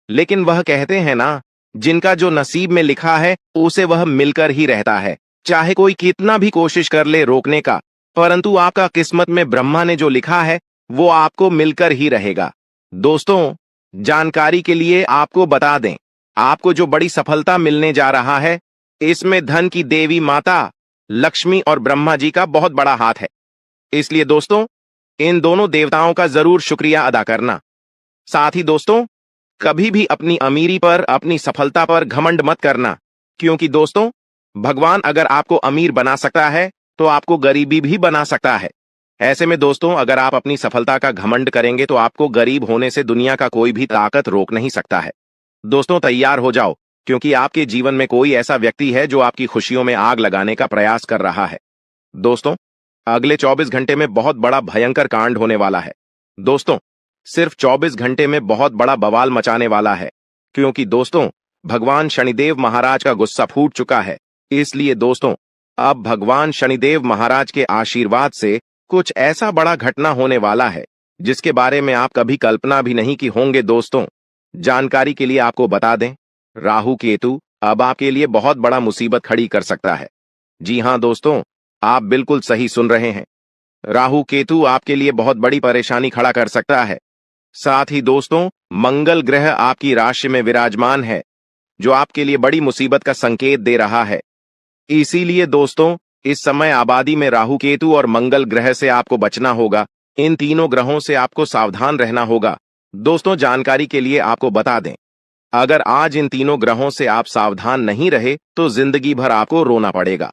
लेकिन वह कहते हैं ना, जिनका जो नसीब में लिखा है उसे वह मिलकर ही रहता है। चाहे कोई कितना भी कोशिश कर ले रोकने का, परंतु आपका किस्मत में ब्रह्मा ने जो लिखा है वो आपको मिलकर ही रहेगा। दोस्तों, जानकारी के लिए आपको बता दें, आपको जो बड़ी सफलता मिलने जा रहा है, इसमें धन की देवी माता लक्ष्मी और ब्रह्मा जी का बहुत बड़ा हाथ है। इसलिए दोस्तों, इन दोनों देवताओं का जरूर शुक्रिया अदा करना। साथ ही दोस्तों, कभी भी अपनी अमीरी पर, अपनी सफलता पर घमंड मत करना, क्योंकि दोस्तों, भगवान अगर आपको अमीर बना सकता है तो आपको गरीबी भी बना सकता है। ऐसे में दोस्तों, अगर आप अपनी सफलता का घमंड करेंगे तो आपको गरीब होने से दुनिया का कोई भी ताकत रोक नहीं सकता है। दोस्तों, तैयार हो जाओ, क्योंकि आपके जीवन में कोई ऐसा व्यक्ति है जो आपकी खुशियों में आग लगाने का प्रयास कर रहा है। दोस्तों, अगले 24 घंटे में बहुत बड़ा भयंकर कांड होने वाला है। दोस्तों, सिर्फ 24 घंटे में बहुत बड़ा बवाल मचाने वाला है, क्योंकि दोस्तों, भगवान शनिदेव महाराज का गुस्सा फूट चुका है। इसलिए दोस्तों, अब भगवान शनिदेव महाराज के आशीर्वाद से कुछ ऐसा बड़ा घटना होने वाला है जिसके बारे में आप कभी कल्पना भी नहीं की होंगे। दोस्तों, जानकारी के लिए आपको बता दें, राहु केतु अब आपके लिए बहुत बड़ा मुसीबत खड़ी कर सकता है। जी हां दोस्तों, आप बिल्कुल सही सुन रहे हैं। राहु केतु आपके लिए बहुत बड़ी परेशानी खड़ा कर सकता है। साथ ही दोस्तों, मंगल ग्रह आपकी राशि में विराजमान है, जो आपके लिए बड़ी मुसीबत का संकेत दे रहा है। इसीलिए दोस्तों, इस समय आबादी में राहु केतु और मंगल ग्रह से आपको बचना होगा। इन तीनों ग्रहों से आपको सावधान रहना होगा। दोस्तों, जानकारी के लिए आपको बता दें, अगर आज इन तीनों ग्रहों से आप सावधान नहीं रहे तो जिंदगी भर आपको रोना पड़ेगा।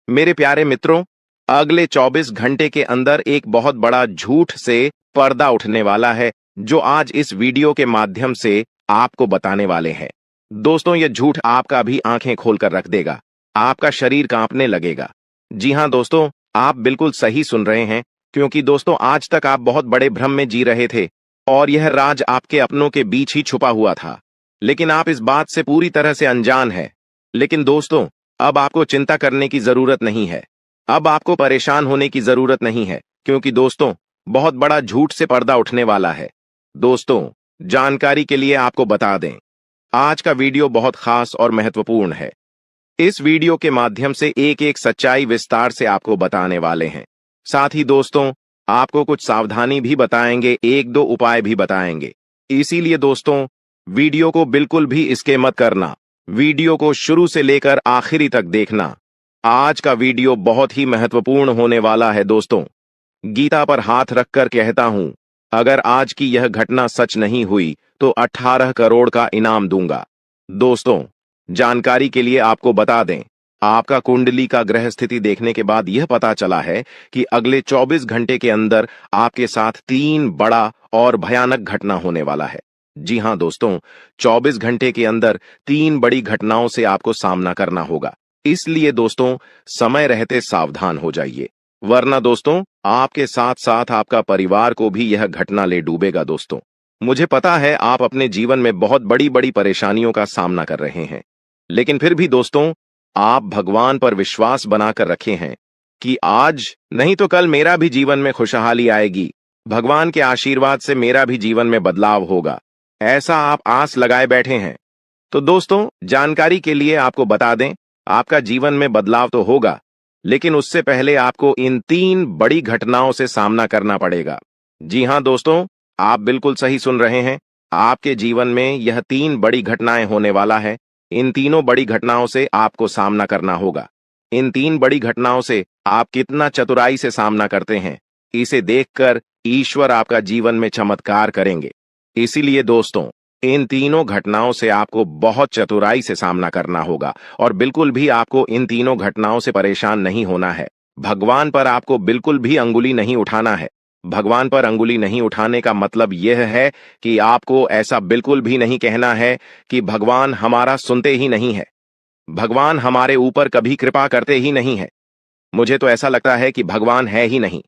मेरे प्यारे मित्रों, अगले 24 घंटे के अंदर एक बहुत बड़ा झूठ से पर्दा उठने वाला है, जो आज इस वीडियो के माध्यम से आपको बताने वाले हैं। दोस्तों, यह झूठ आपका भी आंखें खोलकर रख देगा। आपका शरीर कांपने लगेगा। जी हां दोस्तों, आप बिल्कुल सही सुन रहे हैं, क्योंकि दोस्तों, आज तक आप बहुत बड़े भ्रम में जी रहे थे और यह राज आपके अपनों के बीच ही छुपा हुआ था, लेकिन आप इस बात से पूरी तरह से अनजान हैं। लेकिन दोस्तों, अब आपको चिंता करने की जरूरत नहीं है। अब आपको परेशान होने की जरूरत नहीं है, क्योंकि दोस्तों, बहुत बड़ा झूठ से पर्दा उठने वाला है। दोस्तों, जानकारी के लिए आपको बता दें, आज का वीडियो बहुत खास और महत्वपूर्ण है। इस वीडियो के माध्यम से एक एक सच्चाई विस्तार से आपको बताने वाले हैं। साथ ही दोस्तों, आपको कुछ सावधानी भी बताएंगे, एक दो उपाय भी बताएंगे। इसीलिए दोस्तों, वीडियो को बिल्कुल भी स्किप मत करना। वीडियो को शुरू से लेकर आखिरी तक देखना। आज का वीडियो बहुत ही महत्वपूर्ण होने वाला है दोस्तों। गीता पर हाथ रखकर कहता हूं, अगर आज की यह घटना सच नहीं हुई तो 18 करोड़ का इनाम दूंगा। दोस्तों, जानकारी के लिए आपको बता दें, आपका कुंडली का ग्रह स्थिति देखने के बाद यह पता चला है कि अगले 24 घंटे के अंदर आपके साथ 3 बड़ा और भयानक घटना होने वाला है। जी हां दोस्तों, 24 घंटे के अंदर 3 बड़ी घटनाओं से आपको सामना करना होगा। इसलिए दोस्तों, समय रहते सावधान हो जाइए, वरना दोस्तों आपके साथ साथ आपका परिवार को भी यह घटना ले डूबेगा। दोस्तों, मुझे पता है आप अपने जीवन में बहुत बड़ी बड़ी परेशानियों का सामना कर रहे हैं, लेकिन फिर भी दोस्तों, आप भगवान पर विश्वास बनाकर रखे हैं कि आज नहीं तो कल मेरा भी जीवन में खुशहाली आएगी, भगवान के आशीर्वाद से मेरा भी जीवन में बदलाव होगा, ऐसा आप आस लगाए बैठे हैं। तो दोस्तों, जानकारी के लिए आपको बता दें, आपका जीवन में बदलाव तो होगा, लेकिन उससे पहले आपको इन 3 बड़ी घटनाओं से सामना करना पड़ेगा। जी हां दोस्तों, आप बिल्कुल सही सुन रहे हैं। आपके जीवन में यह 3 बड़ी घटनाएं होने वाला है। इन तीनों बड़ी घटनाओं से आपको सामना करना होगा। इन 3 बड़ी घटनाओं से आप कितना चतुराई से सामना करते हैं, इसे देखकर ईश्वर आपका जीवन में चमत्कार करेंगे। इसीलिए दोस्तों, इन तीनों घटनाओं से आपको बहुत चतुराई से सामना करना होगा और बिल्कुल भी आपको इन तीनों घटनाओं से परेशान नहीं होना है। भगवान पर आपको बिल्कुल भी अंगुली नहीं उठाना है। भगवान पर अंगुली नहीं उठाने का मतलब यह है कि आपको ऐसा बिल्कुल भी नहीं कहना है कि भगवान हमारा सुनते ही नहीं है, भगवान हमारे ऊपर कभी कृपा करते ही नहीं है, मुझे तो ऐसा लगता है कि भगवान है ही नहीं।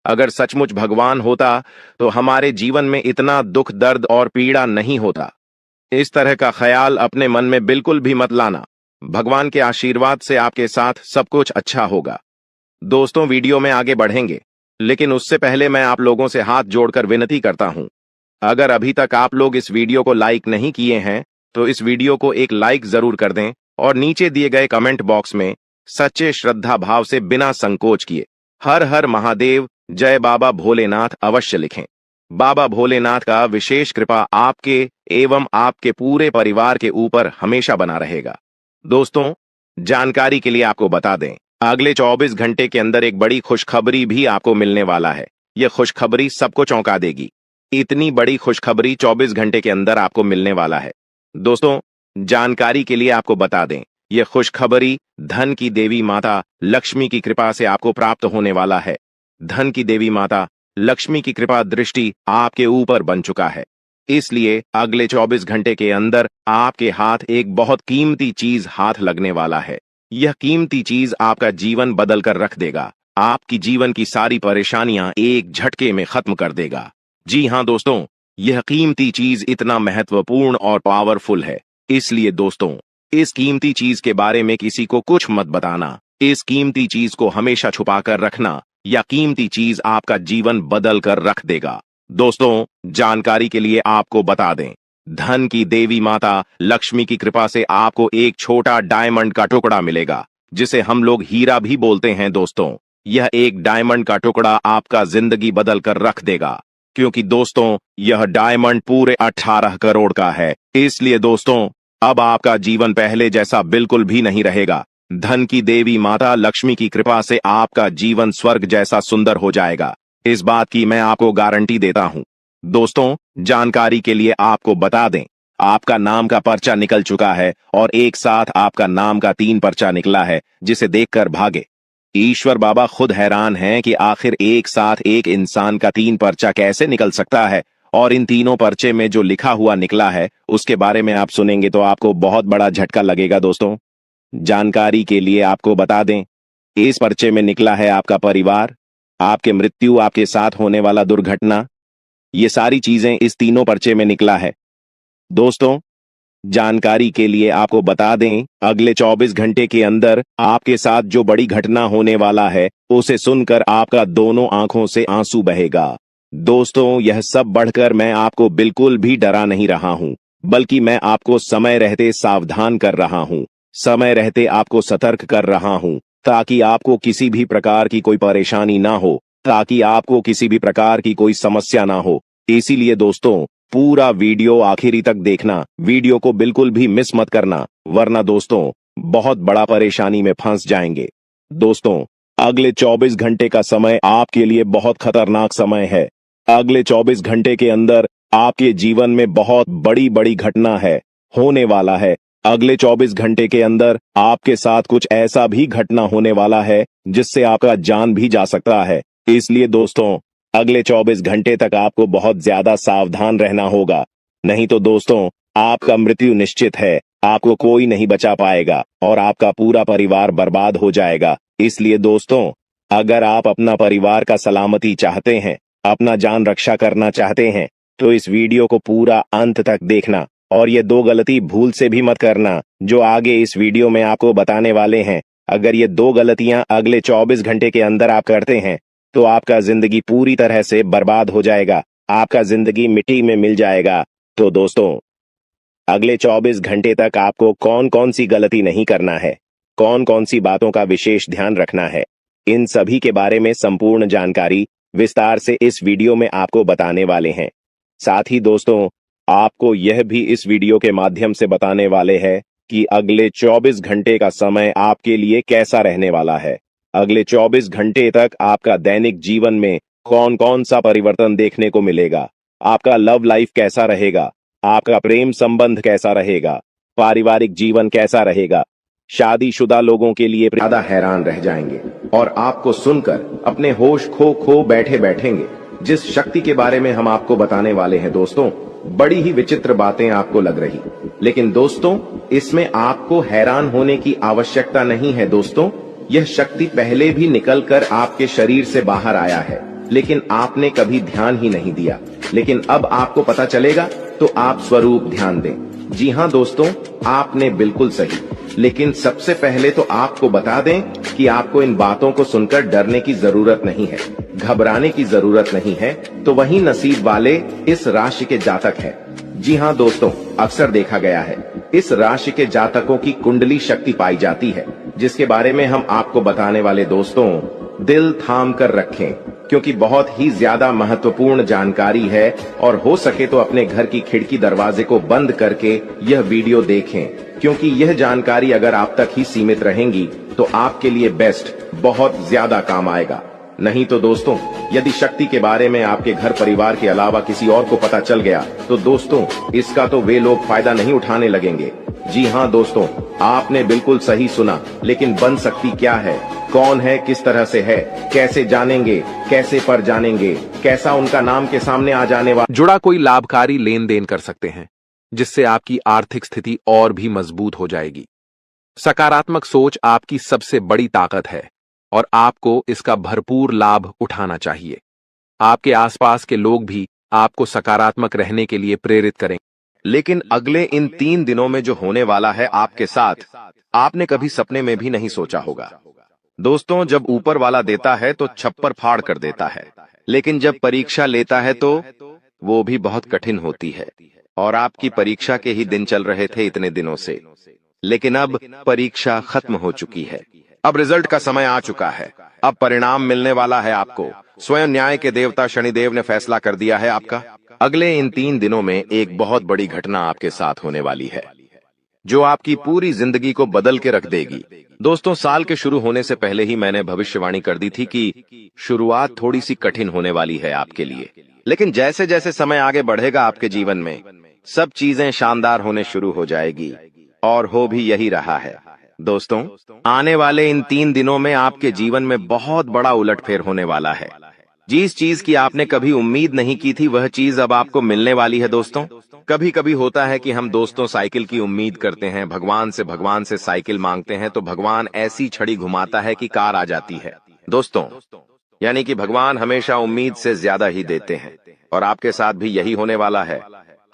अगर सचमुच भगवान होता तो हमारे जीवन में इतना दुख, दर्द और पीड़ा नहीं होता। इस तरह का ख्याल अपने मन में बिल्कुल भी मत लाना। भगवान के आशीर्वाद से आपके साथ सब कुछ अच्छा होगा। दोस्तों, वीडियो में आगे बढ़ेंगे, लेकिन उससे पहले मैं आप लोगों से हाथ जोड़कर विनती करता हूं, अगर अभी तक आप लोग इस वीडियो को लाइक नहीं किए हैं तो इस वीडियो को एक लाइक जरूर कर दें और नीचे दिए गए कमेंट बॉक्स में सच्चे श्रद्धा भाव से बिना संकोच किए हर हर महादेव, जय बाबा भोलेनाथ अवश्य लिखें। बाबा भोलेनाथ का विशेष कृपा आपके एवं आपके पूरे परिवार के ऊपर हमेशा बना रहेगा। दोस्तों, जानकारी के लिए आपको बता दें, अगले 24 घंटे के अंदर एक बड़ी खुशखबरी भी आपको मिलने वाला है। यह खुशखबरी सबको चौंका देगी। इतनी बड़ी खुशखबरी 24 घंटे के अंदर आपको मिलने वाला है। दोस्तों, जानकारी के लिए आपको बता दें, यह खुशखबरी धन की देवी माता लक्ष्मी की कृपा से आपको प्राप्त होने वाला है। धन की देवी माता लक्ष्मी की कृपा दृष्टि आपके ऊपर बन चुका है। इसलिए अगले 24 घंटे के अंदर आपके हाथ एक बहुत कीमती चीज हाथ लगने वाला है। यह कीमती चीज आपका जीवन बदल कर रख देगा। आपकी जीवन की सारी परेशानियां एक झटके में खत्म कर देगा। जी हां दोस्तों, यह कीमती चीज इतना महत्वपूर्ण और पावरफुल है। इसलिए दोस्तों, इस कीमती चीज के बारे में किसी को कुछ मत बताना। इस कीमती चीज को हमेशा छुपा कर रखना, या कीमती चीज आपका जीवन बदल कर रख देगा। दोस्तों, जानकारी के लिए आपको बता दें, धन की देवी माता लक्ष्मी की कृपा से आपको एक छोटा डायमंड का टुकड़ा मिलेगा, जिसे हम लोग हीरा भी बोलते हैं। दोस्तों, यह एक डायमंड का टुकड़ा आपका जिंदगी बदल कर रख देगा, क्योंकि दोस्तों यह डायमंड पूरे 18 करोड़ का है। इसलिए दोस्तों, अब आपका जीवन पहले जैसा बिल्कुल भी नहीं रहेगा। धन की देवी माता लक्ष्मी की कृपा से आपका जीवन स्वर्ग जैसा सुंदर हो जाएगा। इस बात की मैं आपको गारंटी देता हूं। दोस्तों, जानकारी के लिए आपको बता दें, आपका नाम का पर्चा निकल चुका है और एक साथ आपका नाम का 3 पर्चा निकला है, जिसे देखकर भागे। ईश्वर बाबा खुद हैरान हैं कि आखिर एक साथ एक इंसान का 3 पर्चा कैसे निकल सकता है। और इन तीनों पर्चे में जो लिखा हुआ निकला है उसके बारे में आप सुनेंगे तो आपको बहुत बड़ा झटका लगेगा। दोस्तों, जानकारी के लिए आपको बता दें, इस पर्चे में निकला है आपका परिवार, आपके मृत्यु, आपके साथ होने वाला दुर्घटना, ये सारी चीजें इस तीनों पर्चे में निकला है। दोस्तों, जानकारी के लिए आपको बता दें, अगले 24 घंटे के अंदर आपके साथ जो बड़ी घटना होने वाला है उसे सुनकर आपका दोनों आंखों से आंसू बहेगा। दोस्तों, यह सब बढ़कर मैं आपको बिल्कुल भी डरा नहीं रहा हूं। बल्कि मैं आपको समय रहते सावधान कर रहा हूँ, समय रहते आपको सतर्क कर रहा हूँ, ताकि आपको किसी भी प्रकार की कोई परेशानी ना हो, ताकि आपको किसी भी प्रकार की कोई समस्या ना हो। इसीलिए दोस्तों, पूरा वीडियो आखिरी तक देखना, वीडियो को बिल्कुल भी मिस मत करना, वरना दोस्तों बहुत बड़ा परेशानी में फंस जाएंगे। दोस्तों, अगले 24 घंटे का समय आपके लिए बहुत खतरनाक समय है। अगले 24 घंटे के अंदर आपके जीवन में बहुत बड़ी बड़ी घटना है, होने वाला है। अगले 24 घंटे के अंदर आपके साथ कुछ ऐसा भी घटना होने वाला है जिससे आपका जान भी जा सकता है। इसलिए दोस्तों, अगले 24 घंटे तक आपको बहुत ज्यादा सावधान रहना होगा, नहीं तो दोस्तों आपका मृत्यु निश्चित है, आपको कोई नहीं बचा पाएगा और आपका पूरा परिवार बर्बाद हो जाएगा। इसलिए दोस्तों, अगर आप अपना परिवार का सलामती चाहते हैं, अपना जान रक्षा करना चाहते हैं, तो इस वीडियो को पूरा अंत तक देखना और ये 2 गलती भूल से भी मत करना जो आगे इस वीडियो में आपको बताने वाले हैं। अगर ये 2 गलतियां अगले 24 घंटे के अंदर आप करते हैं तो आपका जिंदगी पूरी तरह से बर्बाद हो जाएगा, आपका जिंदगी मिट्टी में मिल जाएगा। तो दोस्तों, अगले 24 घंटे तक आपको कौन कौन सी गलती नहीं करना है, कौन कौन सी बातों का विशेष ध्यान रखना है, इन सभी के बारे में संपूर्ण जानकारी विस्तार से इस वीडियो में आपको बताने वाले हैं। साथ ही दोस्तों, आपको यह भी इस वीडियो के माध्यम से बताने वाले हैं कि अगले 24 घंटे का समय आपके लिए कैसा रहने वाला है। अगले 24 घंटे तक आपका दैनिक जीवन में कौन कौन सा परिवर्तन देखने को मिलेगा, आपका लव लाइफ कैसा रहेगा, आपका प्रेम संबंध कैसा रहेगा, पारिवारिक जीवन कैसा रहेगा। शादीशुदा लोगों के लिए ज्यादा हैरान रह जाएंगे और आपको सुनकर अपने होश खो बैठे बैठेंगे। जिस शक्ति के बारे में हम आपको बताने वाले हैं दोस्तों, बड़ी ही विचित्र बातें आपको लग रही, लेकिन दोस्तों इसमें आपको हैरान होने की आवश्यकता नहीं है। दोस्तों, यह शक्ति पहले भी निकलकर आपके शरीर से बाहर आया है, लेकिन आपने कभी ध्यान ही नहीं दिया। लेकिन अब आपको पता चलेगा तो आप स्वरूप ध्यान दें। जी हाँ दोस्तों, आपने बिल्कुल सही। लेकिन सबसे पहले तो आपको बता दें कि आपको इन बातों को सुनकर डरने की जरूरत नहीं है, घबराने की जरूरत नहीं है। तो वही नसीब वाले इस राशि के जातक हैं। जी हाँ दोस्तों, अक्सर देखा गया है इस राशि के जातकों की कुंडली शक्ति पाई जाती है, जिसके बारे में हम आपको बताने वाले दोस्तों दिल थाम कर रखें, क्योंकि बहुत ही ज्यादा महत्वपूर्ण जानकारी है। और हो सके तो अपने घर की खिड़की दरवाजे को बंद करके यह वीडियो देखें, क्योंकि यह जानकारी अगर आप तक ही सीमित रहेंगी तो आपके लिए बेस्ट बहुत ज्यादा काम आएगा। नहीं तो दोस्तों, यदि शक्ति के बारे में आपके घर परिवार के अलावा किसी और को पता चल गया तो दोस्तों इसका तो वे लोग फायदा नहीं उठाने लगेंगे। जी हाँ दोस्तों, आपने बिल्कुल सही सुना। लेकिन बन सकती क्या है, कौन है, किस तरह से है, कैसे जानेंगे, कैसे पर जानेंगे, कैसा उनका नाम के सामने आ जाने वाला जुड़ा कोई लाभकारी लेन देन कर सकते हैं, जिससे आपकी आर्थिक स्थिति और भी मजबूत हो जाएगी। सकारात्मक सोच आपकी सबसे बड़ी ताकत है और आपको इसका भरपूर लाभ उठाना चाहिए। आपके आसपास के लोग भी आपको सकारात्मक रहने के लिए प्रेरित करें। लेकिन अगले इन 3 दिनों में जो होने वाला है आपके साथ, आपने कभी सपने में भी नहीं सोचा होगा। दोस्तों, जब ऊपर वाला देता है तो छप्पर फाड़ कर देता है, लेकिन जब परीक्षा लेता है तो वो भी बहुत कठिन होती है। और आपकी परीक्षा के ही दिन चल रहे थे इतने दिनों से, लेकिन अब परीक्षा खत्म हो चुकी है। अब रिजल्ट का समय आ चुका है, अब परिणाम मिलने वाला है आपको। स्वयं न्याय के देवता शनिदेव ने फैसला कर दिया है आपका। अगले इन 3 दिनों में एक बहुत बड़ी घटना आपके साथ होने वाली है, जो आपकी पूरी जिंदगी को बदल के रख देगी। दोस्तों, साल के शुरू होने से पहले ही मैंने भविष्यवाणी कर दी थी कि शुरुआत थोड़ी सी कठिन होने वाली है आपके लिए, लेकिन जैसे जैसे समय आगे बढ़ेगा आपके जीवन में सब चीजें शानदार होने शुरू हो जाएगी, और हो भी यही रहा है। दोस्तों, आने वाले इन 3 दिनों में आपके जीवन में बहुत बड़ा उलटफेर होने वाला है। जिस चीज की आपने कभी उम्मीद नहीं की थी वह चीज अब आपको मिलने वाली है। दोस्तों, कभी कभी होता है कि हम दोस्तों साइकिल की उम्मीद करते हैं, भगवान से साइकिल मांगते हैं तो भगवान ऐसी छड़ी घुमाता है कि कार आ जाती है। दोस्तों, यानी कि भगवान हमेशा उम्मीद से ज्यादा ही देते हैं, और आपके साथ भी यही होने वाला है।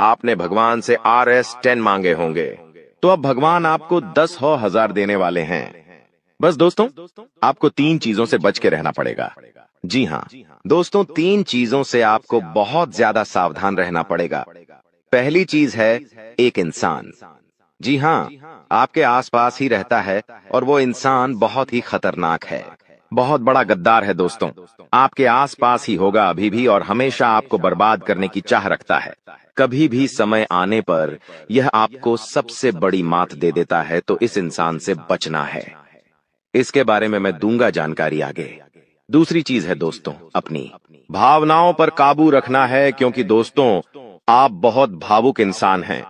आपने भगवान से RS10 मांगे होंगे, तो अब भगवान आपको 10,000 देने वाले हैं। बस दोस्तों, आपको 3 चीजों से बच के रहना पड़ेगा। जी हाँ दोस्तों, 3 चीजों से आपको बहुत ज्यादा सावधान रहना पड़ेगा। पहली चीज है एक इंसान। जी हाँ, आपके आसपास ही रहता है और वो इंसान बहुत ही खतरनाक है, बहुत बड़ा गद्दार है दोस्तों। आपके आसपास ही होगा अभी भी और हमेशा आपको बर्बाद करने की चाह रखता है। कभी भी समय आने पर यह आपको सबसे बड़ी मात दे देता है, तो इस इंसान से बचना है। इसके बारे में मैं दूंगा जानकारी आगे। दूसरी चीज है दोस्तों अपनी भावनाओं पर काबू रखना है, क्योंकि दोस्तों आप बहुत भावुक इंसान हैं।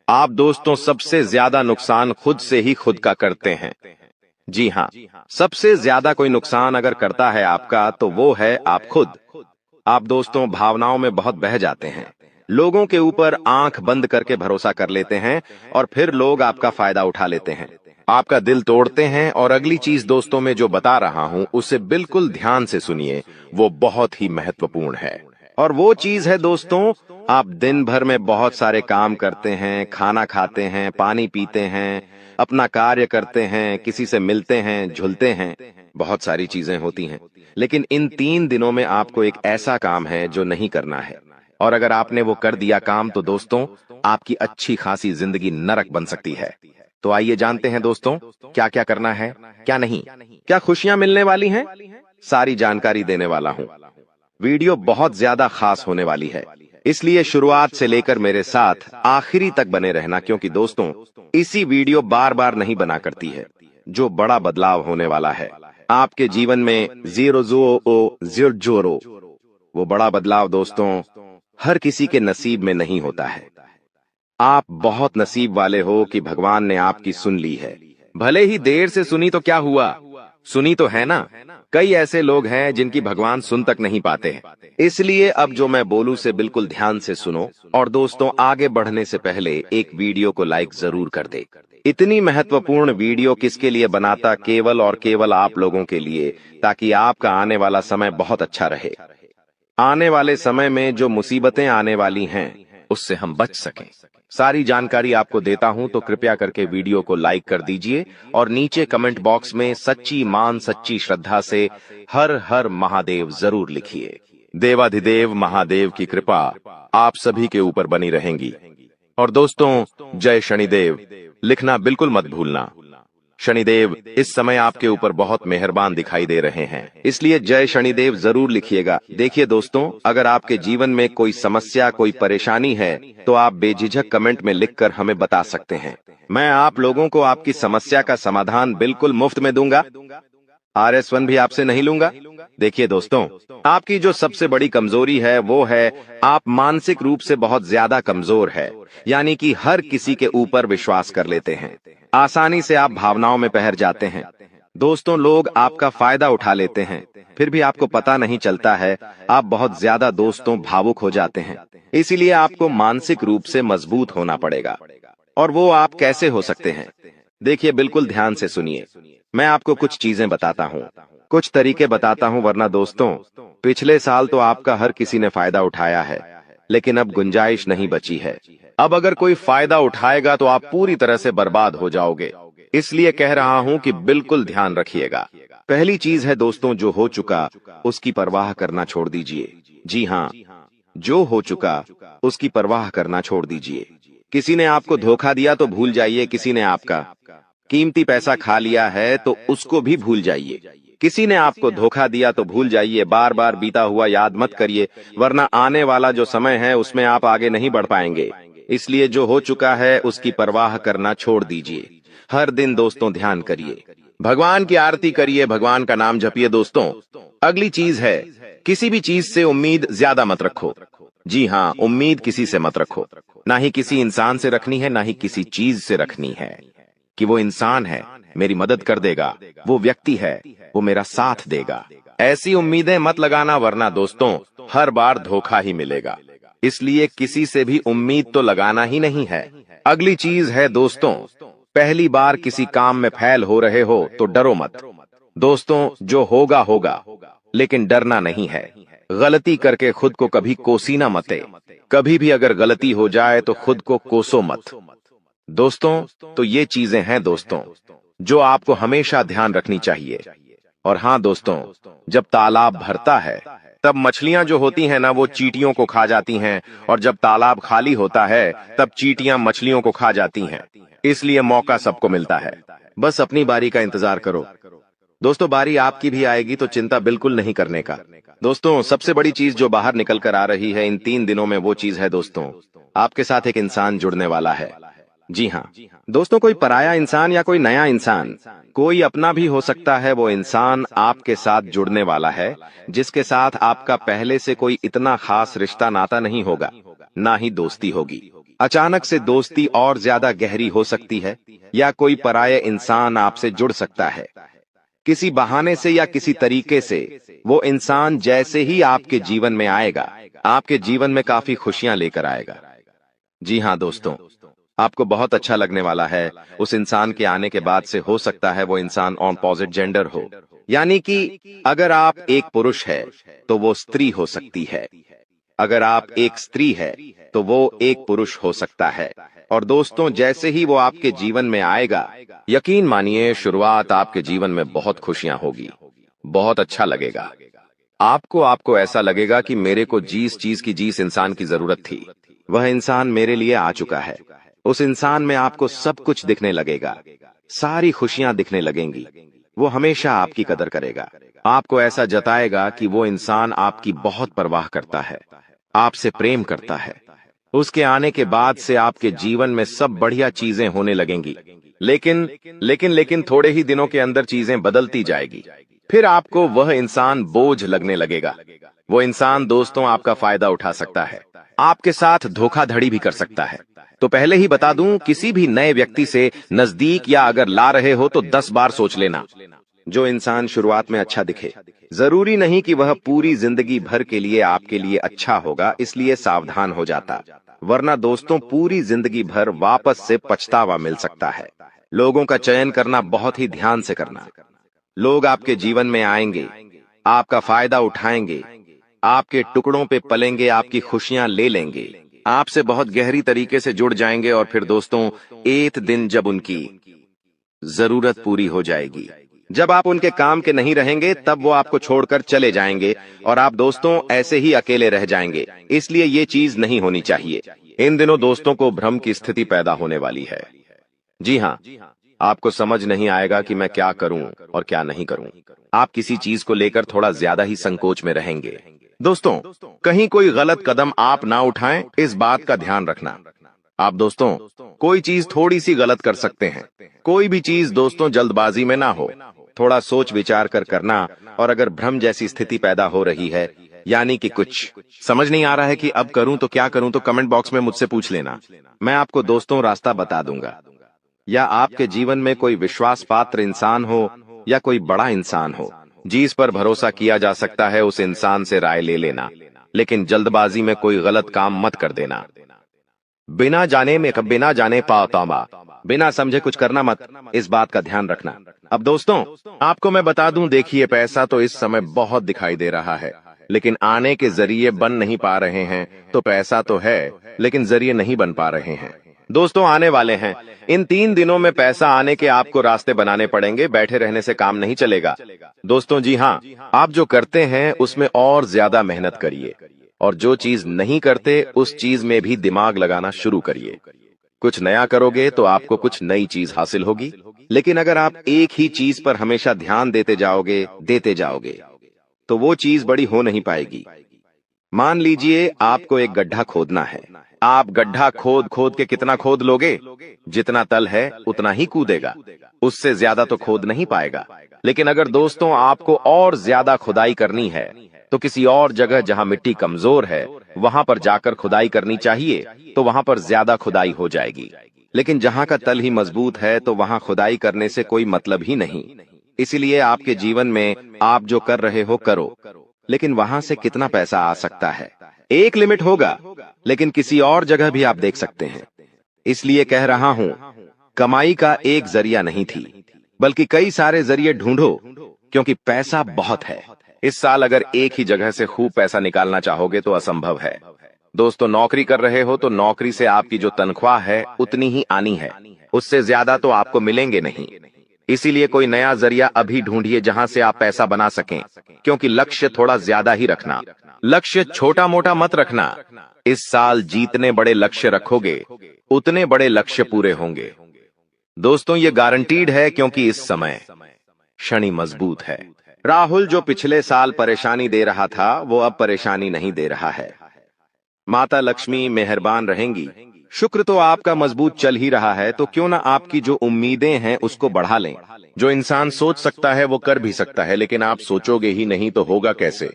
आप दोस्तों सबसे ज्यादा नुकसान खुद से ही खुद का करते हैं। जी हाँ, सबसे ज्यादा कोई नुकसान अगर करता है आपका तो वो है आप खुद। आप दोस्तों भावनाओं में बहुत बह जाते हैं, लोगों के ऊपर आंख बंद करके भरोसा कर लेते हैं और फिर लोग आपका फायदा उठा लेते हैं, आपका दिल तोड़ते हैं। और अगली चीज दोस्तों मैं जो बता रहा हूं उसे बिल्कुल ध्यान से सुनिए, वो बहुत ही महत्वपूर्ण है। और वो चीज है दोस्तों, आप दिन भर में बहुत सारे काम करते हैं, खाना खाते हैं, पानी पीते हैं, अपना कार्य करते हैं, किसी से मिलते हैं, झुलते हैं, बहुत सारी चीजें होती हैं, लेकिन इन 3 दिनों में आपको एक ऐसा काम है जो नहीं करना है। और अगर आपने वो कर दिया काम तो दोस्तों आपकी अच्छी खासी जिंदगी नरक बन सकती है। तो आइए जानते हैं दोस्तों क्या क्या करना है, क्या नहीं, क्या खुशियां मिलने वाली हैं, सारी जानकारी देने वाला हूं। वीडियो बहुत ज्यादा खास होने वाली है, इसलिए शुरुआत से लेकर मेरे साथ आखिरी तक बने रहना, क्योंकि दोस्तों इसी वीडियो बार बार नहीं बना करती है। जो बड़ा बदलाव होने वाला है आपके जीवन में, जीरो, वो बड़ा बदलाव दोस्तों हर किसी के नसीब में नहीं होता है। आप बहुत नसीब वाले हो कि भगवान ने आपकी सुन ली है। भले ही देर से सुनी तो क्या हुआ, सुनी तो है ना। कई ऐसे लोग हैं जिनकी भगवान सुन तक नहीं पाते हैं। इसलिए अब जो मैं बोलूं से बिल्कुल ध्यान से सुनो। और दोस्तों आगे बढ़ने से पहले एक वीडियो को लाइक जरूर कर दे। इतनी महत्वपूर्ण वीडियो किसके लिए बनाता, केवल और केवल आप लोगों के लिए, ताकि आपका आने वाला समय बहुत अच्छा रहे। आने वाले समय में जो मुसीबतें आने वाली हैं उससे हम बच सकें। सारी जानकारी आपको देता हूं, तो कृपया करके वीडियो को लाइक कर दीजिए और नीचे कमेंट बॉक्स में सच्ची मान सच्ची श्रद्धा से हर हर महादेव जरूर लिखिए। देवाधिदेव महादेव की कृपा आप सभी के ऊपर बनी रहेंगी। और दोस्तों जय शनिदेव लिखना बिल्कुल मत भूलना। शनिदेव इस समय आपके ऊपर बहुत मेहरबान दिखाई दे रहे हैं, इसलिए जय शनिदेव जरूर लिखिएगा। देखिए दोस्तों, अगर आपके जीवन में कोई समस्या, कोई परेशानी है तो आप बेझिझक कमेंट में लिखकर हमें बता सकते हैं। मैं आप लोगों को आपकी समस्या का समाधान बिल्कुल मुफ्त में दूंगा। RS1 भी आपसे नहीं लूंगा। देखिए दोस्तों, आपकी जो सबसे बड़ी कमजोरी है वो है आप मानसिक रूप से बहुत ज्यादा कमजोर है, यानी कि हर किसी के ऊपर विश्वास कर लेते हैं, आसानी से आप भावनाओं में बहर जाते हैं। दोस्तों लोग आपका फायदा उठा लेते हैं, फिर भी आपको पता नहीं चलता है। आप बहुत ज्यादा दोस्तों भावुक हो जाते हैं, इसीलिए आपको मानसिक रूप से मजबूत होना पड़ेगा। और वो आप कैसे हो सकते हैं, देखिए बिल्कुल ध्यान से सुनिए। मैं आपको कुछ चीजें बताता हूँ, कुछ तरीके बताता हूँ, वरना दोस्तों पिछले साल तो आपका हर किसी ने फायदा उठाया है, लेकिन अब गुंजाइश नहीं बची है। अब अगर कोई फायदा उठाएगा तो आप पूरी तरह से बर्बाद हो जाओगे। इसलिए कह रहा हूं कि बिल्कुल ध्यान रखिएगा। पहली चीज है दोस्तों, जो हो चुका उसकी परवाह करना छोड़ दीजिए। जी हाँ, जो हो चुका उसकी परवाह करना छोड़ दीजिए। किसी ने आपको धोखा दिया तो भूल जाइए, किसी ने आपका कीमती पैसा खा लिया है तो उसको भी भूल जाइए। किसी ने आपको धोखा दिया तो भूल जाइए, बार बार बीता हुआ याद मत करिए, वरना आने वाला जो समय है उसमें आप आगे नहीं बढ़ पाएंगे। इसलिए जो हो चुका है उसकी परवाह करना छोड़ दीजिए। हर दिन दोस्तों ध्यान करिए, भगवान की आरती करिए, भगवान का नाम जपिए। दोस्तों अगली चीज है, किसी भी चीज से उम्मीद ज्यादा मत रखो। जी हाँ, उम्मीद किसी से मत रखो, ना ही किसी इंसान से रखनी है, ना ही किसी चीज से रखनी है कि वो इंसान है मेरी मदद कर देगा, वो व्यक्ति है वो मेरा साथ देगा। ऐसी उम्मीदें मत लगाना, वरना दोस्तों हर बार धोखा ही मिलेगा। इसलिए किसी से भी उम्मीद तो लगाना ही नहीं है। अगली चीज है दोस्तों, पहली बार किसी काम में फेल हो रहे हो तो डरो मत। दोस्तों जो होगा होगा, लेकिन डरना नहीं है। गलती करके खुद को कभी कोसीना मते। कभी भी अगर गलती हो जाए तो खुद को कोसो मत। दोस्तों तो ये चीजें हैं दोस्तों जो आपको हमेशा ध्यान रखनी चाहिए। और हाँ दोस्तों, जब तालाब भरता है तब मछलियां जो होती हैं ना वो चींटियों को खा जाती हैं, और जब तालाब खाली होता है तब चींटियां मछलियों को खा जाती हैं। इसलिए मौका सबको मिलता है, बस अपनी बारी का इंतजार करो। दोस्तों, बारी आपकी भी आएगी तो चिंता बिल्कुल नहीं करने का। दोस्तों, सबसे बड़ी चीज जो बाहर निकल कर आ रही है इन 3 दिनों में, वो चीज है दोस्तों, आपके साथ एक इंसान जुड़ने वाला है। जी हाँ दोस्तों, कोई पराया इंसान या कोई नया इंसान, कोई अपना भी हो सकता है, वो इंसान आपके साथ जुड़ने वाला है, जिसके साथ आपका पहले से कोई इतना खास रिश्ता नाता नहीं होगा, ना ही दोस्ती होगी। अचानक से दोस्ती और ज्यादा गहरी हो सकती है, या कोई पराया इंसान आपसे जुड़ सकता है किसी बहाने से या किसी तरीके से। वो इंसान जैसे ही आपके जीवन में आएगा, आपके जीवन में काफी खुशियां लेकर आएगा। जी हाँ दोस्तों, आपको बहुत अच्छा लगने वाला है। उस इंसान के आने के बाद से हो सकता है वो इंसान ऑपोजिट जेंडर हो, यानी कि अगर आप एक पुरुष है तो वो स्त्री हो सकती है, अगर आप एक स्त्री है तो वो एक पुरुष हो सकता है। और दोस्तों, जैसे ही वो आपके जीवन में आएगा, यकीन मानिए शुरुआत आपके जीवन में बहुत खुशियां होगी, बहुत अच्छा लगेगा। आपको ऐसा लगेगा कि मेरे को जिस चीज की जिस इंसान की जरूरत थी, वह इंसान मेरे लिए आ चुका है। उस इंसान में आपको सब कुछ दिखने लगेगा, सारी खुशियां दिखने लगेंगी। वो हमेशा आपकी कदर करेगा, आपको ऐसा जताएगा कि वो इंसान आपकी बहुत परवाह करता है, आपसे प्रेम करता है। उसके आने के बाद से आपके जीवन में सब बढ़िया चीजें होने लगेंगी, लेकिन थोड़े ही दिनों के अंदर चीजें बदलती जाएगी। फिर आपको वह इंसान बोझ लगने लगेगा। वो इंसान दोस्तों आपका फायदा उठा सकता है, आपके साथ धोखाधड़ी भी कर सकता है। तो पहले ही बता दूं, किसी भी नए व्यक्ति से नजदीक या अगर ला रहे हो तो 10 बार सोच लेना। जो इंसान शुरुआत में अच्छा दिखे, जरूरी नहीं कि वह पूरी जिंदगी भर के लिए आपके लिए अच्छा होगा, इसलिए सावधान हो जाता, वरना दोस्तों पूरी जिंदगी भर वापस से पछतावा मिल सकता है। लोगों का चयन करना बहुत ही ध्यान से करना। लोग आपके जीवन में आएंगे, आपका फायदा उठाएंगे, आपके टुकड़ों पे पलेंगे, आपकी खुशियां ले लेंगे, आपसे बहुत गहरी तरीके से जुड़ जाएंगे, और फिर दोस्तों एक दिन जब उनकी जरूरत पूरी हो जाएगी, जब आप उनके काम के नहीं रहेंगे, तब वो आपको छोड़कर चले जाएंगे और आप दोस्तों ऐसे ही अकेले रह जाएंगे। इसलिए ये चीज नहीं होनी चाहिए। इन दिनों दोस्तों को भ्रम की स्थिति पैदा होने वाली है। जी हाँ, आपको समझ नहीं आएगा कि मैं क्या करूं और क्या नहीं करूं। आप किसी चीज को लेकर थोड़ा ज्यादा ही संकोच में रहेंगे। दोस्तों, कहीं कोई गलत कदम आप ना उठाएं, इस बात का ध्यान रखना। आप दोस्तों कोई चीज थोड़ी सी गलत कर सकते हैं। कोई भी चीज दोस्तों जल्दबाजी में ना हो, थोड़ा सोच विचार कर करना। और अगर भ्रम जैसी स्थिति पैदा हो रही है, यानी कि कुछ समझ नहीं आ रहा है कि अब करूं तो क्या करूं, तो कमेंट बॉक्स में मुझसे पूछ लेना, मैं आपको दोस्तों रास्ता बता दूंगा। या आपके जीवन में कोई विश्वास पात्र इंसान हो या कोई बड़ा इंसान हो जिस पर भरोसा किया जा सकता है, उस इंसान से राय ले लेना, लेकिन जल्दबाजी में कोई गलत काम मत कर देना। बिना जाने पातामा, बिना समझे कुछ करना मत, इस बात का ध्यान रखना। अब दोस्तों आपको मैं बता दूं, देखिए पैसा तो इस समय बहुत दिखाई दे रहा है, लेकिन आने के जरिए बन नहीं पा रहे हैं। तो पैसा तो है लेकिन जरिए नहीं बन पा रहे हैं। दोस्तों आने वाले हैं, इन 3 दिनों में पैसा आने के आपको रास्ते बनाने पड़ेंगे, बैठे रहने से काम नहीं चलेगा। दोस्तों जी हाँ, आप जो करते हैं उसमें और ज्यादा मेहनत करिए, और जो चीज नहीं करते उस चीज में भी दिमाग लगाना शुरू करिए। कुछ नया करोगे तो आपको कुछ नई चीज हासिल होगी, लेकिन अगर आप एक ही चीज पर हमेशा ध्यान देते जाओगे तो वो चीज बड़ी हो नहीं पाएगी। मान लीजिए आपको एक गड्ढा खोदना है, आप गड्ढा खोद खोद के कितना खोद लोगे, जितना तल है उतना ही कूदेगा, उससे ज्यादा तो खोद नहीं पाएगा। लेकिन अगर दोस्तों आपको और ज्यादा खुदाई करनी है, तो किसी और जगह जहां मिट्टी कमजोर है वहां पर जाकर खुदाई करनी चाहिए, तो वहां पर ज्यादा खुदाई हो जाएगी। लेकिन जहां का तल ही मजबूत है तो वहां खुदाई करने से कोई मतलब ही नहीं। इसीलिए आपके जीवन में आप जो कर रहे हो करो, लेकिन वहां से कितना पैसा आ सकता है, एक लिमिट होगा, लेकिन किसी और जगह भी आप देख सकते हैं। इसलिए कह रहा हूं, कमाई का एक जरिया नहीं थी, बल्कि कई सारे जरिए ढूंढो, क्योंकि पैसा बहुत है। इस साल अगर एक ही जगह से खूब पैसा निकालना चाहोगे तो असंभव है। दोस्तों नौकरी कर रहे हो तो नौकरी से आपकी जो तनख्वाह है उतनी ही आनी है, उससे ज्यादा तो आपको मिलेंगे नहीं। इसीलिए कोई नया जरिया अभी ढूंढिए जहां से आप पैसा बना सकें, क्योंकि लक्ष्य थोड़ा ज्यादा ही रखना। लक्ष्य छोटा मोटा मत रखना। इस साल जितने बड़े लक्ष्य रखोगे उतने बड़े लक्ष्य पूरे होंगे। दोस्तों ये गारंटीड है, क्योंकि इस समय शनि मजबूत है। राहुल जो पिछले साल परेशानी दे रहा था वो अब परेशानी नहीं दे रहा है। माता लक्ष्मी मेहरबान रहेंगी। शुक्र तो आपका मजबूत चल ही रहा है, तो क्यों ना आपकी जो उम्मीदें हैं उसको बढ़ा लें। जो इंसान सोच सकता है वो कर भी सकता है, लेकिन आप सोचोगे ही नहीं तो होगा कैसे।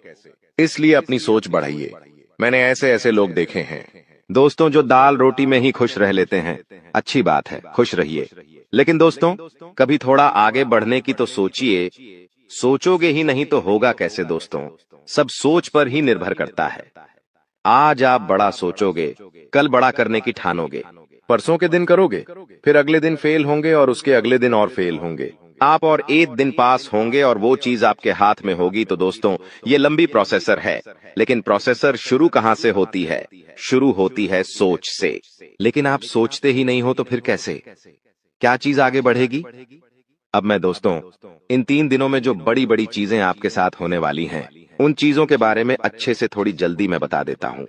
इसलिए अपनी सोच बढ़ाइए। मैंने ऐसे ऐसे लोग देखे हैं दोस्तों जो दाल रोटी में ही खुश रह लेते हैं। अच्छी बात है, खुश रहिए, लेकिन दोस्तों कभी थोड़ा आगे बढ़ने की तो सोचिए। सोचोगे ही नहीं तो होगा कैसे दोस्तों। सब सोच पर ही निर्भर करता है। आज आप बड़ा सोचोगे, कल बड़ा करने की ठानोगे। परसों के दिन करोगे, फिर अगले दिन फेल होंगे और उसके अगले दिन और फेल होंगे। आप और एक दिन पास होंगे और वो चीज आपके हाथ में होगी। तो दोस्तों ये लंबी प्रोसेसर है, लेकिन प्रोसेसर शुरू कहां से होती है? शुरू होती है सोच से। लेकिन आप सोचते ही नहीं हो तो फिर कैसे, क्या चीज आगे बढ़ेगी? अब मैं दोस्तों इन 3 दिनों में जो बड़ी बड़ी चीजें आपके साथ होने वाली हैं, उन चीजों के बारे में अच्छे से थोड़ी जल्दी मैं बता देता हूं।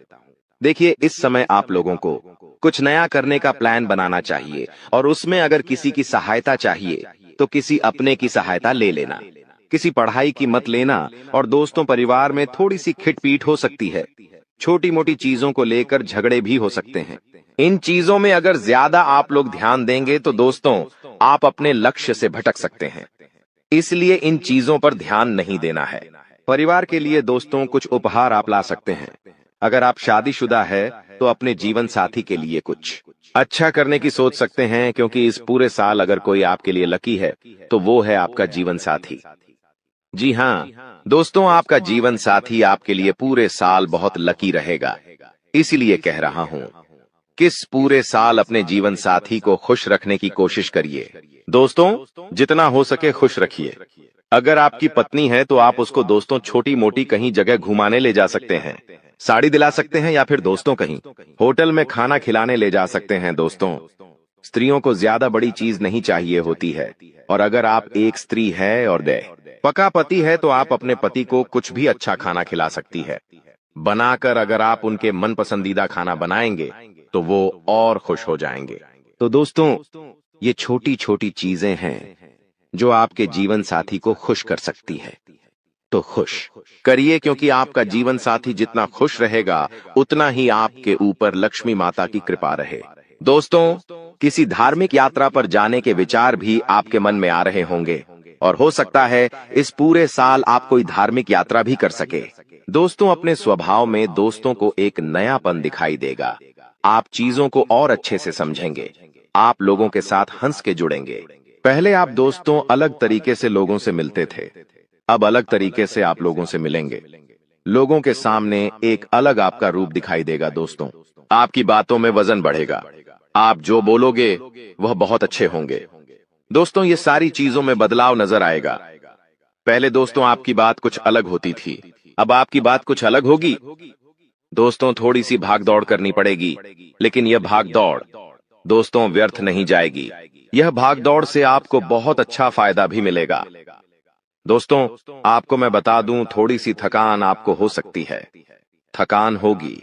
देखिए, इस समय आप लोगों को कुछ नया करने का प्लान बनाना चाहिए, और उसमें अगर किसी की सहायता चाहिए तो किसी अपने की सहायता ले लेना। किसी पढ़ाई की मत लेना, और दोस्तों परिवार में थोड़ी सी खिटपीट हो सकती है। छोटी मोटी चीजों को लेकर झगड़े भी हो सकते हैं। इन चीजों में अगर ज्यादा आप लोग ध्यान देंगे तो दोस्तों आप अपने लक्ष्य से भटक सकते हैं। इसलिए इन चीजों पर ध्यान नहीं देना है। परिवार के लिए दोस्तों कुछ उपहार आप ला सकते हैं। अगर आप शादीशुदा है तो अपने जीवन साथी के लिए कुछ अच्छा करने की सोच सकते हैं, क्योंकि इस पूरे साल अगर कोई आपके लिए लकी है तो वो है आपका जीवन साथी। जी हाँ दोस्तों, आपका जीवन साथी आपके लिए पूरे साल बहुत लकी रहेगा। इसीलिए कह रहा हूं, किस पूरे साल अपने जीवन साथी को खुश रखने की कोशिश करिए। दोस्तों जितना हो सके खुश रखिए। अगर आपकी पत्नी है तो आप उसको दोस्तों छोटी मोटी कहीं जगह घुमाने ले जा सकते हैं, साड़ी दिला सकते हैं, या फिर दोस्तों कहीं होटल में खाना खिलाने ले जा सकते हैं। दोस्तों स्त्रियों को ज्यादा बड़ी चीज नहीं चाहिए होती है, और अगर आप एक स्त्री है और पका पति है तो आप अपने पति को कुछ भी अच्छा खाना खिला सकती है। बनाकर अगर आप उनके मन पसंदीदा खाना बनाएंगे तो वो और खुश हो जाएंगे। तो दोस्तों ये छोटी छोटी चीजें हैं जो आपके जीवन साथी को खुश कर सकती है। तो खुश करिए, क्योंकि आपका जीवन साथी जितना खुश रहेगा उतना ही आपके ऊपर लक्ष्मी माता की कृपा रहे। दोस्तों किसी धार्मिक यात्रा पर जाने के विचार भी आपके मन में आ रहे होंगे, और हो सकता है इस पूरे साल आप कोई धार्मिक यात्रा भी कर सके। दोस्तों अपने स्वभाव में दोस्तों को एक नयापन दिखाई देगा। आप चीजों को और अच्छे से समझेंगे। आप लोगों के साथ हंस के जुड़ेंगे। पहले आप दोस्तों अलग तरीके से लोगों से मिलते थे, अब अलग तरीके से आप लोगों से मिलेंगे। लोगों के सामने एक अलग आपका रूप दिखाई देगा। दोस्तों आपकी बातों में वजन बढ़ेगा। आप जो बोलोगे वह बहुत अच्छे होंगे। दोस्तों ये सारी चीजों में बदलाव नजर आएगा। पहले दोस्तों आपकी बात कुछ अलग होती थी, अब आपकी बात कुछ अलग होगी। दोस्तों थोड़ी सी भागदौड़ करनी पड़ेगी, लेकिन यह भागदौड़ दोस्तों व्यर्थ नहीं जाएगी। यह भागदौड़ से आपको बहुत अच्छा फायदा भी मिलेगा। दोस्तों आपको मैं बता दूं, थोड़ी सी थकान आपको हो सकती है। थकान होगी।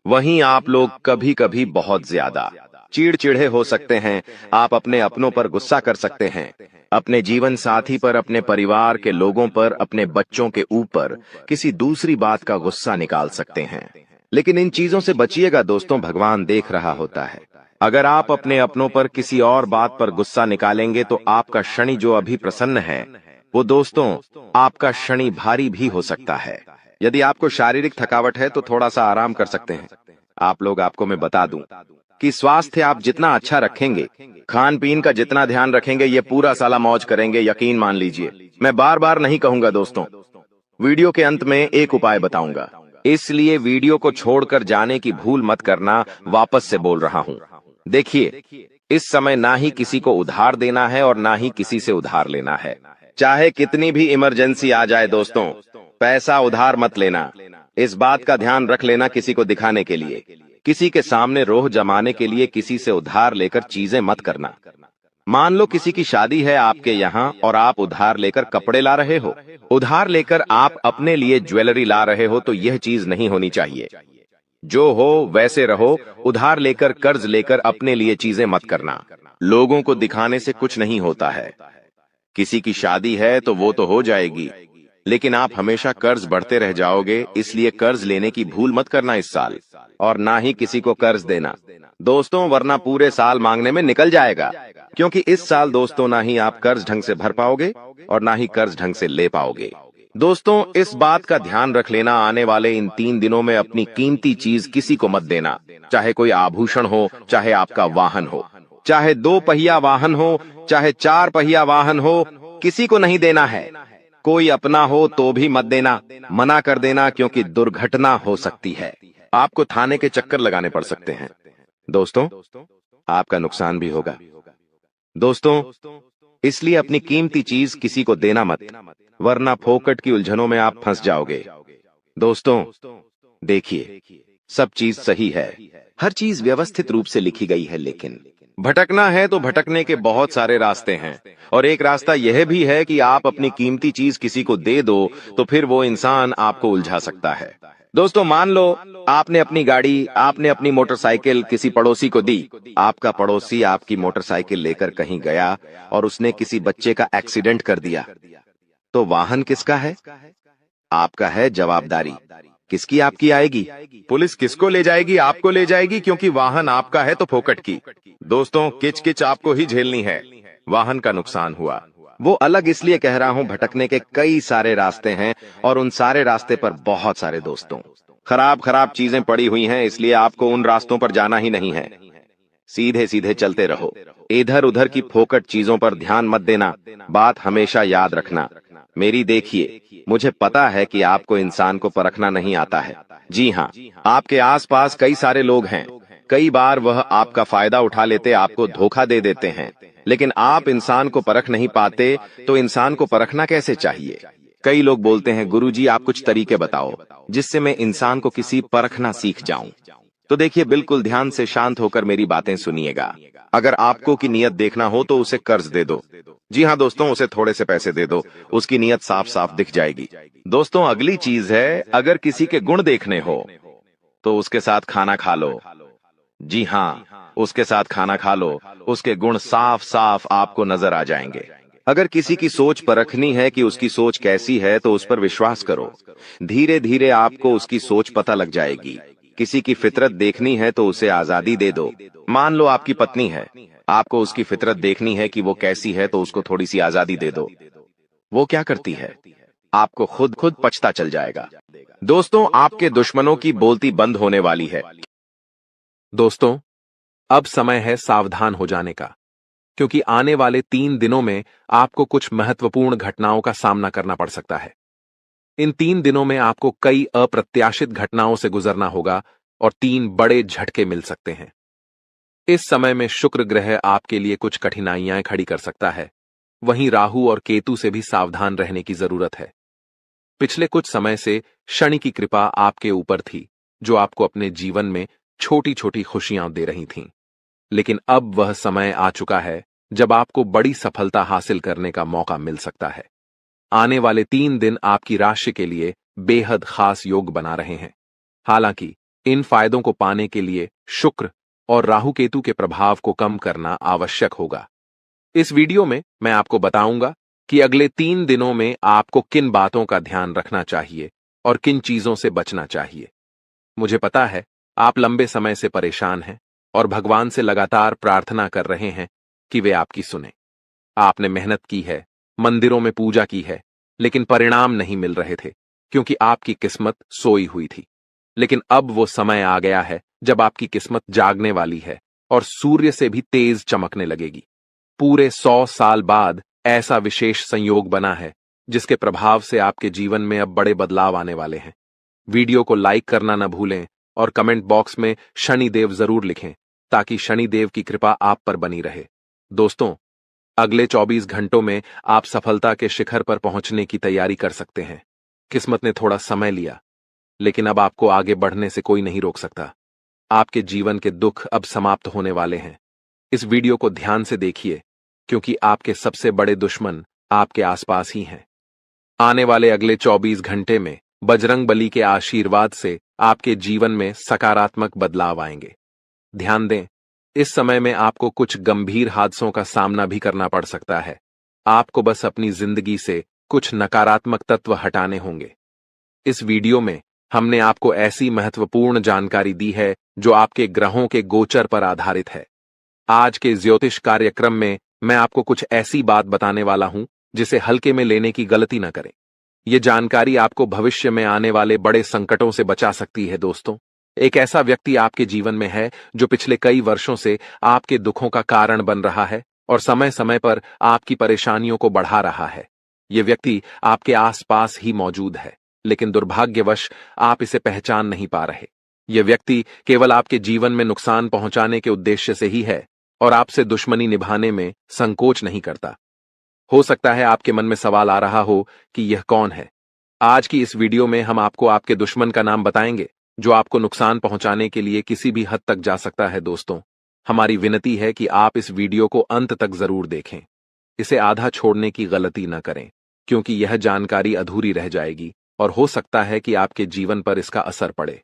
वहीं आप लोग कभी कभी बहुत ज्यादा चिड़चिड़े हो सकते हैं। आप अपने अपनों पर गुस्सा कर सकते हैं, अपने जीवन साथी पर, अपने परिवार के लोगों पर, अपने बच्चों के ऊपर किसी दूसरी बात का गुस्सा निकाल सकते हैं। लेकिन इन चीजों से बचिएगा दोस्तों, भगवान देख रहा होता है। अगर आप अपने अपनों पर किसी और बात पर गुस्सा निकालेंगे तो आपका शनि जो अभी प्रसन्न है वो दोस्तों आपका शनि भारी भी हो सकता है। यदि आपको शारीरिक थकावट है तो थोड़ा सा आराम कर सकते हैं। आप लोग आपको मैं बता दूं कि स्वास्थ्य आप जितना अच्छा रखेंगे, खान पीन का जितना ध्यान रखेंगे, ये पूरा साला मौज करेंगे, यकीन मान लीजिए। मैं बार बार नहीं कहूंगा दोस्तों, वीडियो के अंत में एक उपाय बताऊंगा, इसलिए वीडियो को छोड़कर जाने की भूल मत करना। वापस से बोल रहा हूं, देखिए इस समय ना ही किसी को उधार देना है और ना ही किसी से उधार लेना है। चाहे कितनी भी इमरजेंसी आ जाए दोस्तों, पैसा उधार मत लेना। इस बात का ध्यान रख लेना, किसी को दिखाने के लिए, किसी के सामने रोह जमाने के लिए किसी से उधार लेकर चीजें मत करना। मान लो किसी की शादी है आपके यहाँ और आप उधार लेकर कपड़े ला रहे हो, उधार लेकर आप अपने लिए ज्वेलरी ला रहे हो, तो यह चीज नहीं होनी चाहिए। जो हो वैसे रहो, उधार लेकर कर्ज लेकर अपने लिए चीजें मत करना। लोगों को दिखाने से कुछ नहीं होता है। किसी की शादी है तो वो तो हो जाएगी, लेकिन आप हमेशा कर्ज बढ़ते रह जाओगे, इसलिए कर्ज लेने की भूल मत करना इस साल, और ना ही किसी को कर्ज देना दोस्तों, वरना पूरे साल मांगने में निकल जाएगा। क्योंकि इस साल दोस्तों ना ही आप कर्ज ढंग से भर पाओगे और ना ही कर्ज ढंग से ले पाओगे। दोस्तों, इस बात का ध्यान रख लेना, आने वाले इन 3 दिनों में अपनी कीमती चीज किसी को मत देना, चाहे कोई आभूषण हो, चाहे आपका वाहन हो, चाहे 2 पहिया वाहन हो, चाहे 4 पहिया वाहन हो, किसी को नहीं देना है। कोई अपना हो तो भी मत देना, मना कर देना, क्योंकि दुर्घटना हो सकती है। आपको थाने के चक्कर लगाने पड़ सकते हैं। दोस्तों, आपका नुकसान भी होगा। दोस्तों, इसलिए अपनी कीमती चीज किसी को देना मत, वरना फोकट की उलझनों में आप फंस जाओगे। दोस्तों, देखिए, सब चीज सही है, हर चीज व्यवस्थित रूप से लिखी गई है, लेकिन भटकना है तो भटकने के बहुत सारे रास्ते हैं, और एक रास्ता यह भी है कि आप अपनी कीमती चीज किसी को दे दो, तो फिर वो इंसान आपको उलझा सकता है। दोस्तों, मान लो आपने अपनी गाड़ी, आपने अपनी मोटरसाइकिल किसी पड़ोसी को दी। आपका पड़ोसी आपकी मोटरसाइकिल लेकर कहीं गया और उसने किसी बच्चे का एक्सीडेंट कर दिया, तो वाहन किसका है? आपका है। जवाबदारी किसकी आपकी आएगी? पुलिस किसको ले जाएगी? आपको ले जाएगी, क्योंकि वाहन आपका है तो फोकट की। दोस्तों, किच किच आपको ही झेलनी है। वाहन का नुकसान हुआ, वो अलग इसलिए कह रहा हूं, भटकने के कई सारे रास्ते हैं, और उन सारे रास्ते पर बहुत सारे दोस्तों खराब खराब चीजें पड़ी हुई हैं, इसलिए आपको उन रास्तों पर जाना ही नहीं है। सीधे सीधे चलते रहो, इधर उधर की फोकट चीजों पर ध्यान मत देना। बात हमेशा याद रखना मेरी। देखिए, मुझे पता है कि आपको इंसान को परखना नहीं आता है। जी हाँ, आपके आसपास कई सारे लोग हैं, कई बार वह आपका फायदा उठा लेते, आपको धोखा दे देते हैं, लेकिन आप इंसान को परख नहीं पाते, तो इंसान को परखना कैसे चाहिए? कई लोग बोलते हैं, गुरुजी आप कुछ तरीके बताओ जिससे मैं इंसान को किसी परखना सीख जाऊं। तो देखिए, बिल्कुल ध्यान से शांत होकर मेरी बातें सुनिएगा। अगर आपको की नियत देखना हो तो उसे कर्ज दे दो। जी हाँ दोस्तों, उसे थोड़े से पैसे दे दो, उसकी नियत साफ साफ दिख जाएगी। दोस्तों, अगली चीज है, अगर किसी के गुण देखने हो तो उसके साथ खाना खा लो। जी हाँ, उसके साथ खाना खा लो, उसके गुण साफ साफ आपको नजर आ जाएंगे। अगर किसी की सोच परखनी है कि उसकी सोच कैसी है, तो उस पर विश्वास करो, धीरे धीरे आपको उसकी सोच पता लग जाएगी। किसी की फितरत देखनी है तो उसे आजादी दे दो। मान लो आपकी पत्नी है, आपको उसकी फितरत देखनी है कि वो कैसी है, तो उसको थोड़ी सी आजादी दे दो। वो क्या करती है, आपको खुद खुद पछता चल जाएगा। दोस्तों, आपके दुश्मनों की बोलती बंद होने वाली है। दोस्तों, अब समय है सावधान हो जाने का, क्योंकि आने वाले 3 दिनों में आपको कुछ महत्वपूर्ण घटनाओं का सामना करना पड़ सकता है। इन 3 दिनों में आपको कई अप्रत्याशित घटनाओं से गुजरना होगा और 3 बड़े झटके मिल सकते हैं। इस समय में शुक्र ग्रह आपके लिए कुछ कठिनाइयां खड़ी कर सकता है, वहीं राहु और केतु से भी सावधान रहने की जरूरत है। पिछले कुछ समय से शनि की कृपा आपके ऊपर थी, जो आपको अपने जीवन में छोटी छोटी खुशियां दे रही थीं। लेकिन अब वह समय आ चुका है जब आपको बड़ी सफलता हासिल करने का मौका मिल सकता है। आने वाले 3 दिन आपकी राशि के लिए बेहद खास योग बना रहे हैं। हालांकि इन फायदों को पाने के लिए शुक्र और राहु केतु के प्रभाव को कम करना आवश्यक होगा। इस वीडियो में मैं आपको बताऊंगा कि अगले 3 दिनों में आपको किन बातों का ध्यान रखना चाहिए और किन चीजों से बचना चाहिए। मुझे पता है आप लंबे समय से परेशान हैं और भगवान से लगातार प्रार्थना कर रहे हैं कि वे आपकी सुने। आपने मेहनत की है, मंदिरों में पूजा की है, लेकिन परिणाम नहीं मिल रहे थे, क्योंकि आपकी किस्मत सोई हुई थी। लेकिन अब वो समय आ गया है जब आपकी किस्मत जागने वाली है और सूर्य से भी तेज चमकने लगेगी। पूरे 100 साल बाद ऐसा विशेष संयोग बना है जिसके प्रभाव से आपके जीवन में अब बड़े बदलाव आने वाले हैं। वीडियो को लाइक करना न भूलें और कमेंट बॉक्स में शनिदेव जरूर लिखें, ताकि शनिदेव की कृपा आप पर बनी रहे। दोस्तों, अगले 24 घंटों में आप सफलता के शिखर पर पहुंचने की तैयारी कर सकते हैं। किस्मत ने थोड़ा समय लिया, लेकिन अब आपको आगे बढ़ने से कोई नहीं रोक सकता। आपके जीवन के दुख अब समाप्त होने वाले हैं। इस वीडियो को ध्यान से देखिए, क्योंकि आपके सबसे बड़े दुश्मन आपके आसपास ही हैं। आने वाले अगले 24 घंटे में बजरंगबली के आशीर्वाद से आपके जीवन में सकारात्मक बदलाव आएंगे। ध्यान दें, इस समय में आपको कुछ गंभीर हादसों का सामना भी करना पड़ सकता है। आपको बस अपनी जिंदगी से कुछ नकारात्मक तत्व हटाने होंगे। इस वीडियो में हमने आपको ऐसी महत्वपूर्ण जानकारी दी है जो आपके ग्रहों के गोचर पर आधारित है। आज के ज्योतिष कार्यक्रम में मैं आपको कुछ ऐसी बात बताने वाला हूं जिसे हल्के में लेने की गलती न करें। ये जानकारी आपको भविष्य में आने वाले बड़े संकटों से बचा सकती है। दोस्तों, एक ऐसा व्यक्ति आपके जीवन में है जो पिछले कई वर्षों से आपके दुखों का कारण बन रहा है और समय समय पर आपकी परेशानियों को बढ़ा रहा है। ये व्यक्ति आपके आसपास ही मौजूद है, लेकिन दुर्भाग्यवश आप इसे पहचान नहीं पा रहे। यह व्यक्ति केवल आपके जीवन में नुकसान पहुंचाने के उद्देश्य से ही है और आपसे दुश्मनी निभाने में संकोच नहीं करता। हो सकता है आपके मन में सवाल आ रहा हो कि यह कौन है। आज की इस वीडियो में हम आपको आपके दुश्मन का नाम बताएंगे जो आपको नुकसान पहुंचाने के लिए किसी भी हद तक जा सकता है। दोस्तों, हमारी विनती है कि आप इस वीडियो को अंत तक जरूर देखें। इसे आधा छोड़ने की गलती न करें, क्योंकि यह जानकारी अधूरी रह जाएगी और हो सकता है कि आपके जीवन पर इसका असर पड़े।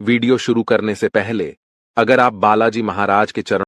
वीडियो शुरू करने से पहले अगर आप बालाजी महाराज के चरण